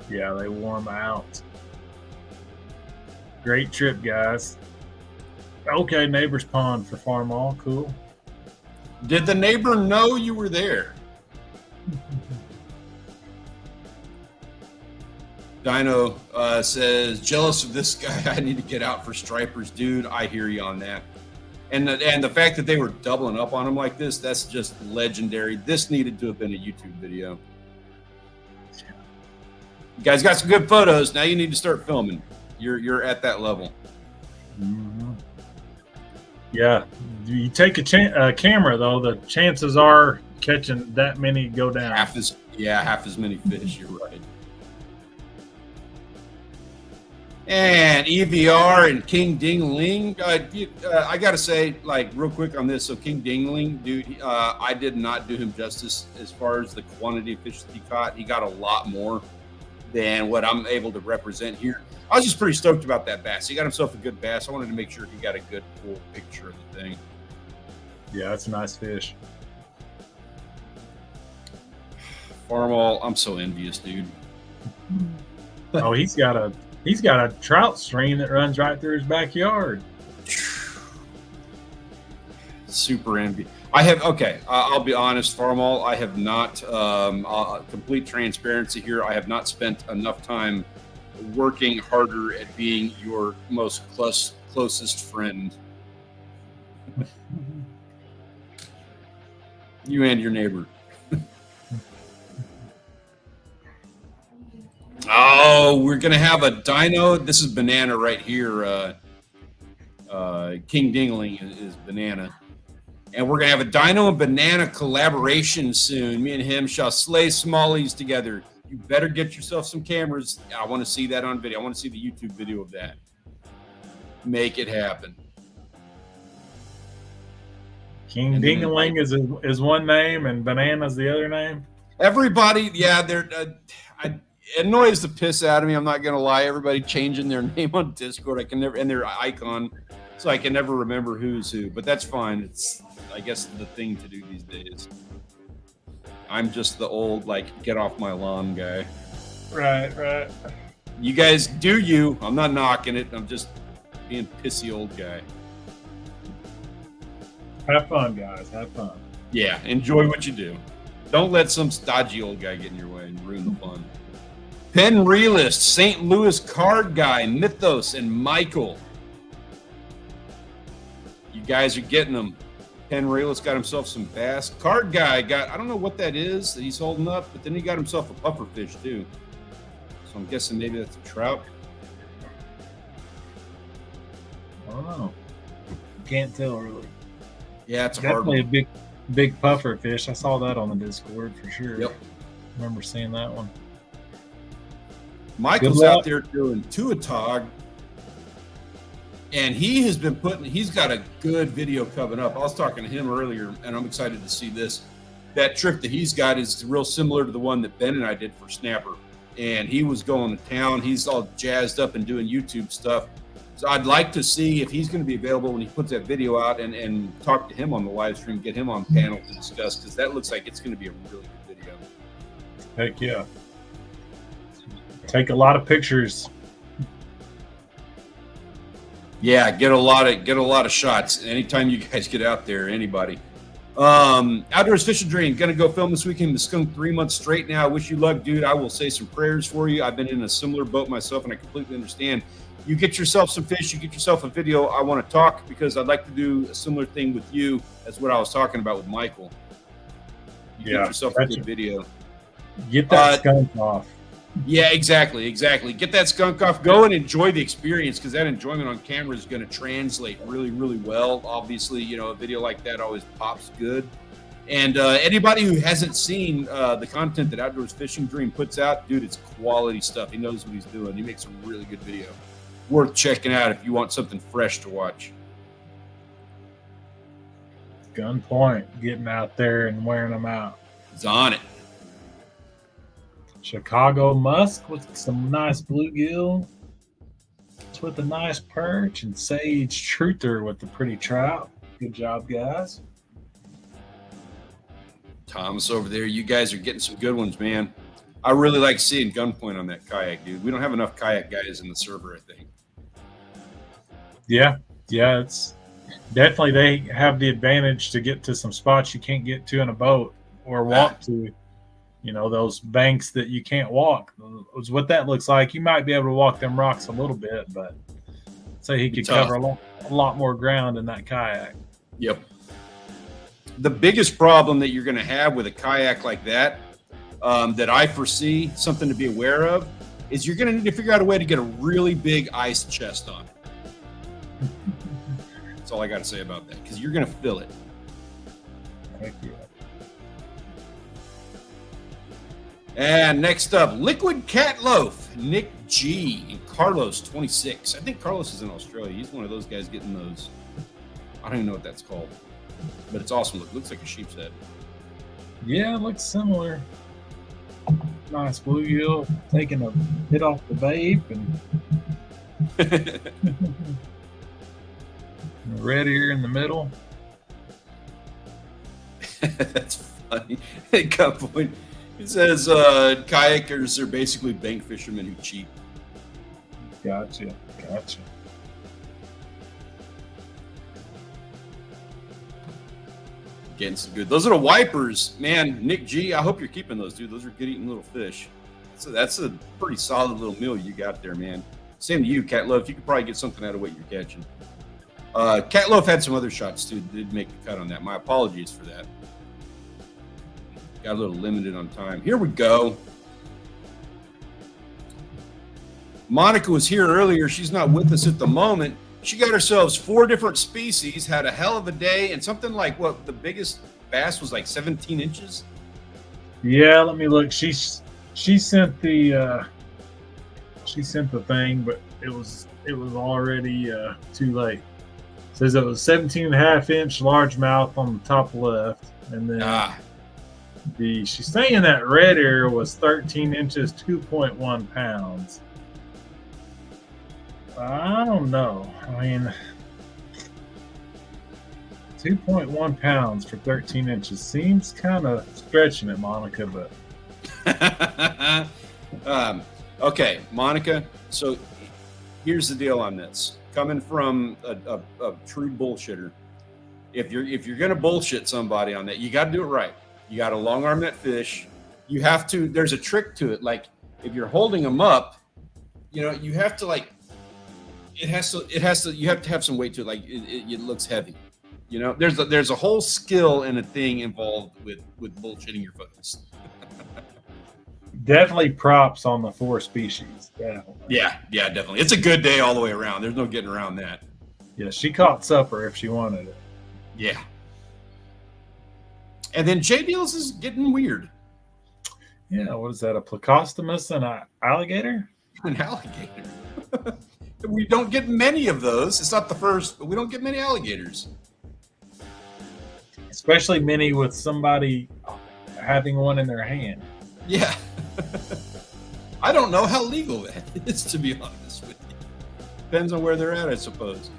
Yeah, they wore them out. Great trip, guys. Okay, neighbor's pond for Farmall. Cool. Did the neighbor know you were there? Dino says, jealous of this guy. I need to get out for stripers. Dude, I hear you on that. And the fact that they were doubling up on him like this, that's just legendary. This needed to have been a YouTube video. You guys got some good photos. Now you need to start filming. You're at that level. Mm-hmm. Yeah, you take a camera though, the chances are catching that many go down. Half as many fish. You're right. And EVR and King Ding Ling. I got to say, like, real quick on this. So King Ding Ling, dude, I did not do him justice as far as the quantity of fish that he caught. He got a lot more than what I'm able to represent here. I was just pretty stoked about that bass. He got himself a good bass. I wanted to make sure he got a good full picture of the thing. Yeah, that's a nice fish. Farmall, I'm so envious, dude. Oh, he's got a trout stream that runs right through his backyard. Super envious. I'll be honest, Farmall, I have not, complete transparency here, I have not spent enough time working harder at being your most closest friend. You and your neighbor. Oh, we're gonna have a dino. This is Banana right here. King Dingling is Banana, and we're gonna have a dino and banana collaboration soon. Me and him shall slay smallies together. You better get yourself some cameras. I want to see that on video. I want to see the YouTube video of that. Make it happen. King Dingling is one name, and Banana's the other name. Everybody, yeah, they're. It annoys the piss out of me. I'm not gonna lie. Everybody changing their name on Discord. I can never, and their icon, so I can never remember who's who. But that's fine. It's, I guess, the thing to do these days. I'm just the old, like, get off my lawn guy. Right. You guys do you. I'm not knocking it. I'm just being pissy old guy. Have fun, guys. Have fun. Yeah, enjoy what you do. Don't let some stodgy old guy get in your way and ruin the fun. Pen Realist, St. Louis Card Guy, Mythos, and Michael. You guys are getting them. Pen Realist got himself some bass. Card Guy got, I don't know what that is that he's holding up, but then he got himself a pufferfish too. So I'm guessing maybe that's a trout. I don't know. Can't tell really. Yeah, it's definitely a big puffer fish. I saw that on the Discord for sure. Yep. Remember seeing that one. Michael's out there doing Trooical, and he's got a good video coming up. I was talking to him earlier, and I'm excited to see this. That trip that he's got is real similar to the one that Ben and I did for Snapper. And he was going to town. He's all jazzed up and doing YouTube stuff. So I'd like to see if he's going to be available when he puts that video out, and talk to him on the live stream, get him on panel to discuss, because that looks like it's going to be a really good video. Heck yeah. Take a lot of pictures. Yeah, get a lot of shots anytime you guys get out there. Anybody. Outdoors Fishing Dream, gonna go film this weekend. The skunk 3 months straight now. I wish you luck, dude. I will say some prayers for you. I've been in a similar boat myself, and I completely understand. You get yourself some fish, you get yourself a video. I want to talk because I'd like to do a similar thing with you as what I was talking about with Michael. Get yourself a good video. Get that skunk off. Yeah, exactly. Get that skunk off. Go and enjoy the experience, because that enjoyment on camera is going to translate really, really well. Obviously, a video like that always pops good. And anybody who hasn't seen the content that Outdoors Fishing Dream puts out, dude, it's quality stuff. He knows what he's doing. He makes a really good video. Worth checking out if you want something fresh to watch. Gunpoint, getting out there and wearing them out. He's on it. Chicago musk with some nice bluegill. It's with a nice perch, and Sage Truther with the pretty trout. Good job, guys. Thomas over there, you guys are getting some good ones, man. I really like seeing Gunpoint on that kayak, dude. We don't have enough kayak guys in the server, I think. Yeah, it's definitely, they have the advantage to get to some spots you can't get to in a boat or walk to. Those banks that you can't walk. Is what that looks like. You might be able to walk them rocks a little bit, but say he could cover a lot more ground in that kayak. Yep. The biggest problem that you're going to have with a kayak like that, that I foresee, something to be aware of, is you're going to need to figure out a way to get a really big ice chest on it. That's all I got to say about that, because you're going to fill it. Thank you. And next up, Liquid Cat Loaf, Nick G, and Carlos 26. I think Carlos is in Australia. He's one of those guys getting those. I don't even know what that's called, but it's awesome. It looks like a sheep's head. Yeah, it looks similar. Nice bluegill, taking a hit off the vape, and red ear in the middle. That's funny. At Gunpoint, it says kayakers are basically bank fishermen who cheat. Gotcha. Getting some good. Those little wipers, man. Nick G, I hope you're keeping those, dude. Those are good eating little fish. So that's a pretty solid little meal you got there, man. Same to you, Cat Loaf. You could probably get something out of what you're catching. Cat Loaf had some other shots too. Did make the cut on that. My apologies for that. Got a little limited on time. Here we go. Monica was here earlier. She's not with us at the moment. She got herself 4 different species, had a hell of a day, and something like what the biggest bass was like 17 inches. Yeah, let me look. She sent the thing, but it was already too late. It says it was 17.5-inch largemouth on the top left, and then she's saying that red area was 13 inches, 2.1 pounds. I don't know. I mean, 2.1 pounds for 13 inches seems kind of stretching it, Monica, but. Okay, Monica. So here's the deal on this. Coming from a true bullshitter, if you're gonna bullshit somebody on that, you got to do it right. You got to long arm that fish. You have to. There's a trick to it. Like if you're holding them up, you know, you have to like. You have to have some weight to it. Like it looks heavy. You know, there's a whole skill and a thing involved with bullshitting your folks. Definitely props on the 4 species. Yeah, definitely. It's a good day all the way around. There's no getting around that. Yeah, she caught supper if she wanted it. Yeah. And then J Deals is getting weird. Yeah, what is that? A plecostomus and an alligator? An alligator. We don't get many of those. It's not the first, but we don't get many alligators. Especially many with somebody having one in their hand. Yeah. I don't know how legal that is, to be honest with you. Depends on where they're at, I suppose.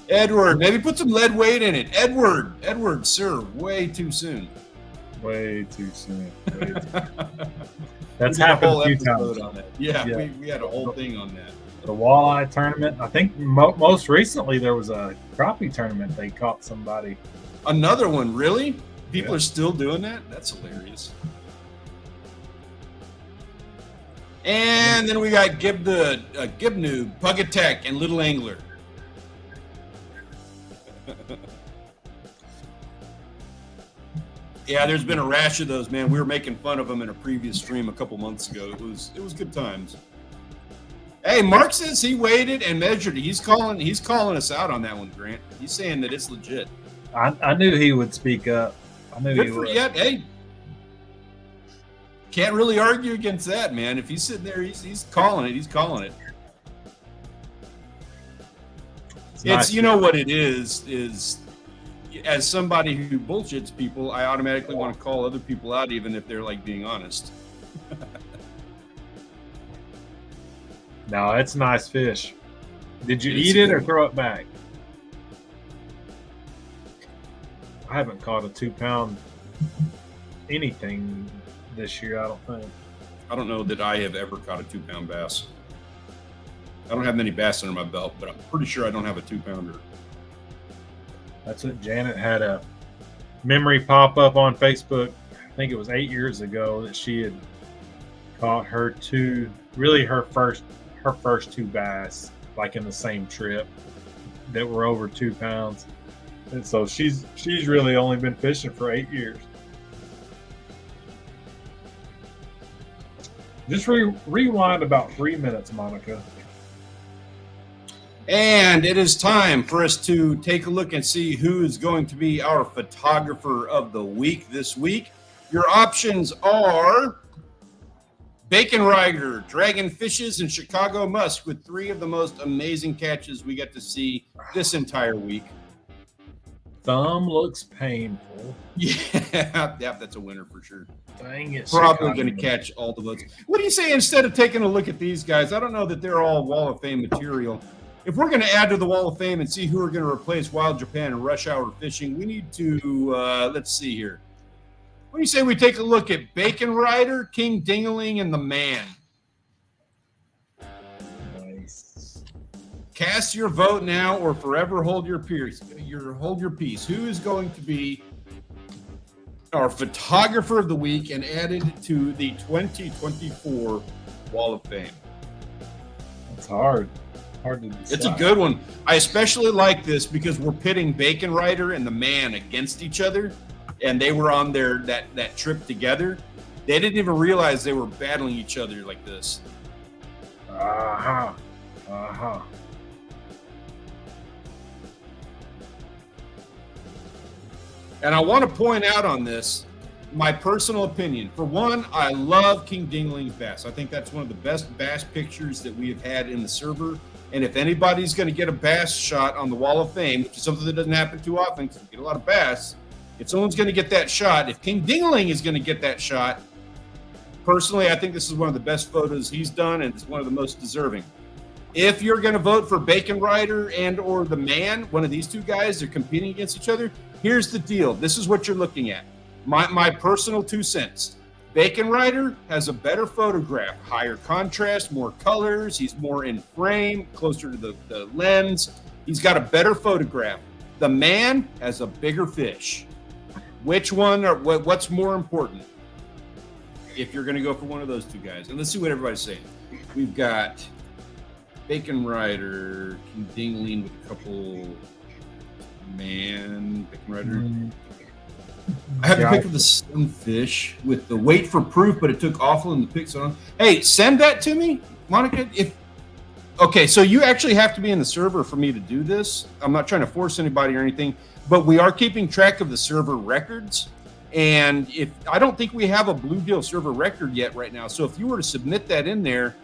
Edward, maybe put some lead weight in it. Edward, sir, way too soon. Way too soon. That's happened a few times. On that. Yeah. We had a whole thing on that. The walleye tournament. I think most recently there was a crappie tournament. They caught somebody. Another one, really? People are still doing that? That's hilarious. And then we got Gibnu, Pugatek, and Little Angler. Yeah, there's been a rash of those, man. We were making fun of them in a previous stream a couple months ago. It was good times. Hey, Mark says he waited and measured it. He's calling us out on that one, Grant. He's saying that it's legit. I knew he would speak up. I knew he would. Yeah, hey. Can't really argue against that, man. If he's sitting there, he's calling it. He's calling it. It's nice. You know what it is as somebody who bullshits people, I automatically want to call other people out, even if they're like being honest. No, it's nice fish. Did you eat it or throw it back? I haven't caught a 2-pound anything this year, I don't think. I don't know that I have ever caught a 2-pound bass. I don't have many bass under my belt, but I'm pretty sure I don't have a 2-pounder. That's it. Janet had a memory pop up on Facebook. I think it was 8 years ago that she had caught her first 2 bass, like in the same trip, that were over 2 pounds. And so she's really only been fishing for 8 years. Just rewind about 3 minutes, Monica. And it is time for us to take a look and see who is going to be our photographer of the week this week. Your options are Bacon Rider, Dragon Fishes, and Chicago Musk, with 3 of the most amazing catches we get to see this entire week. Thumb looks painful. Yeah, that's a winner for sure. Dang it. Probably going to catch all the votes. What do you say instead of taking a look at these guys? I don't know that they're all Wall of Fame material. If we're going to add to the Wall of Fame and see who are going to replace Wild Japan and Rush Hour Fishing, we need to, let's see here. What do you say we take a look at Bacon Rider, King Dingaling, and the Man? Nice. Cast your vote now or forever hold your peace. Hold your peace. Who is going to be our photographer of the week and added to the 2024 Wall of Fame? That's hard. Hard to decide. It's a good one. I especially like this because we're pitting Bacon Rider and the Man against each other, and they were on that trip together. They didn't even realize they were battling each other like this. Aha. Aha. And I want to point out on this, my personal opinion. For one, I love King Dingling's bass. I think that's one of the best bass pictures that we have had in the server. And if anybody's going to get a bass shot on the Wall of Fame, which is something that doesn't happen too often because we get a lot of bass, if someone's going to get that shot, if King Dingling is going to get that shot, personally, I think this is one of the best photos he's done, and it's one of the most deserving. If you're going to vote for Bacon Rider and or the Man, one of these two guys, they're competing against each other. Here's the deal. This is what you're looking at. My personal 2 cents. Bacon Rider has a better photograph, higher contrast, more colors. He's more in frame, closer to the lens. He's got a better photograph. The Man has a bigger fish. Which one or what's more important? If you're going to go for one of those two guys. And let's see what everybody's saying. We've got Bacon Rider, King Dingling with a couple Bacon Rider. I have the pic of the sunfish with the wait for proof, but it took awful in the pics on. Hey, send that to me, Monica. Okay, so you actually have to be in the server for me to do this. I'm not trying to force anybody or anything, but we are keeping track of the server records. And I don't think we have a bluegill server record yet right now. So if you were to submit that in there,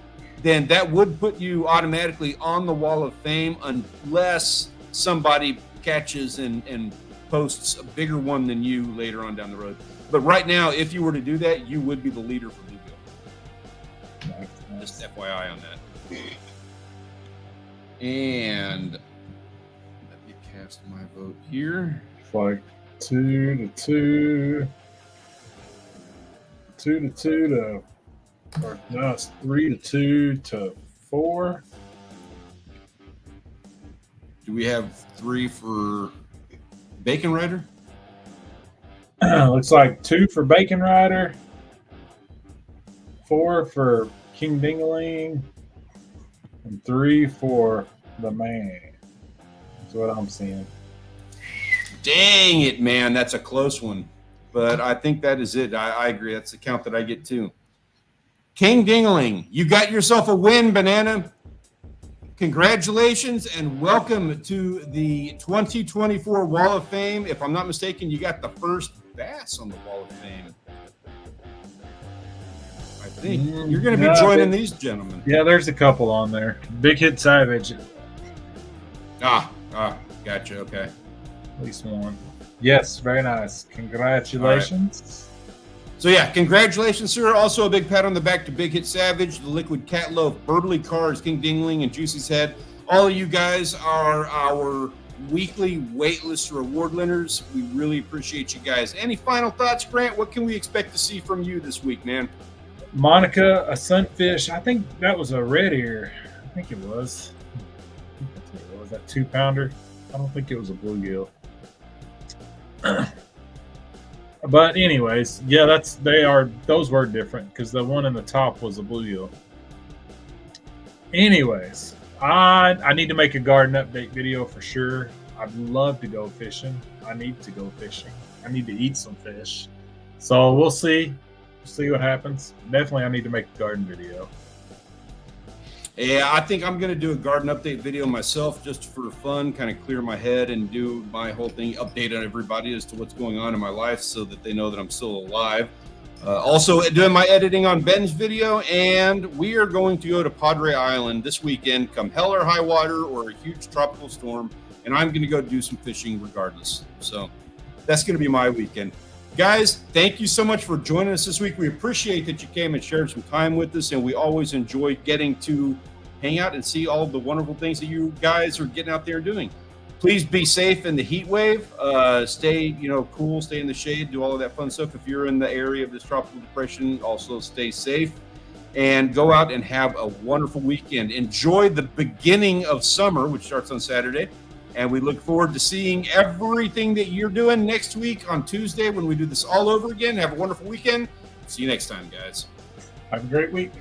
then that would put you automatically on the Wall of Fame unless somebody catches and posts a bigger one than you later on down the road. But right now, if you were to do that, you would be the leader for bluegill. Nice. Just FYI on that. And let me cast my vote here. It's like 2-2. 2-2 to, or no, it's 3-2 to 4. Do we have 3 for Bacon Rider? Looks like 2 for Bacon Rider, 4 for King Dingling, and 3 for the Man. That's what I'm seeing. Dang it, man. That's a close one. But I think that is it. I agree. That's the count that I get too. King Dingling, you got yourself a win, Banana. Congratulations and welcome to the 2024 Wall of Fame. If I'm not mistaken, you got the first bass on the Wall of Fame. I think you're going to be joining these gentlemen. Yeah, there's a couple on there. Big Hit Savage. Gotcha. Okay. At least one. Yes, very nice. Congratulations. So yeah, congratulations, sir. Also a big pat on the back to Big Hit Savage, the Liquid Cat Loaf, Burbley Cars, King Dingling, and Juicy's Head. All of you guys are our weekly waitlist reward winners. We really appreciate you guys. Any final thoughts, Grant? What can we expect to see from you this week, man? Monica, a sunfish. I think that was a red ear. I think it was. Was that 2-pounder? I don't think it was a bluegill. But anyways, yeah, those were different because the one in the top was a bluegill. Anyways, I need to make a garden update video for sure. I'd love to go fishing. I need to go fishing. I need to eat some fish. So we'll see. See what happens. Definitely I need to make a garden video. Yeah, I think I'm going to do a garden update video myself just for fun, kind of clear my head and do my whole thing, update on everybody as to what's going on in my life so that they know that I'm still alive. Also doing my editing on Ben's video, and we are going to go to Padre Island this weekend, come hell or high water or a huge tropical storm, and I'm going to go do some fishing regardless. So that's going to be my weekend. Guys, thank you so much for joining us this week. We appreciate that you came and shared some time with us, and we always enjoy getting to hang out and see all of the wonderful things that you guys are getting out there doing. Please be safe in the heat wave. Stay, cool, stay in the shade, do all of that fun stuff. If you're in the area of this tropical depression, also stay safe and go out and have a wonderful weekend. Enjoy the beginning of summer, which starts on Saturday. And we look forward to seeing everything that you're doing next week on Tuesday when we do this all over again. Have a wonderful weekend. See you next time, guys. Have a great week.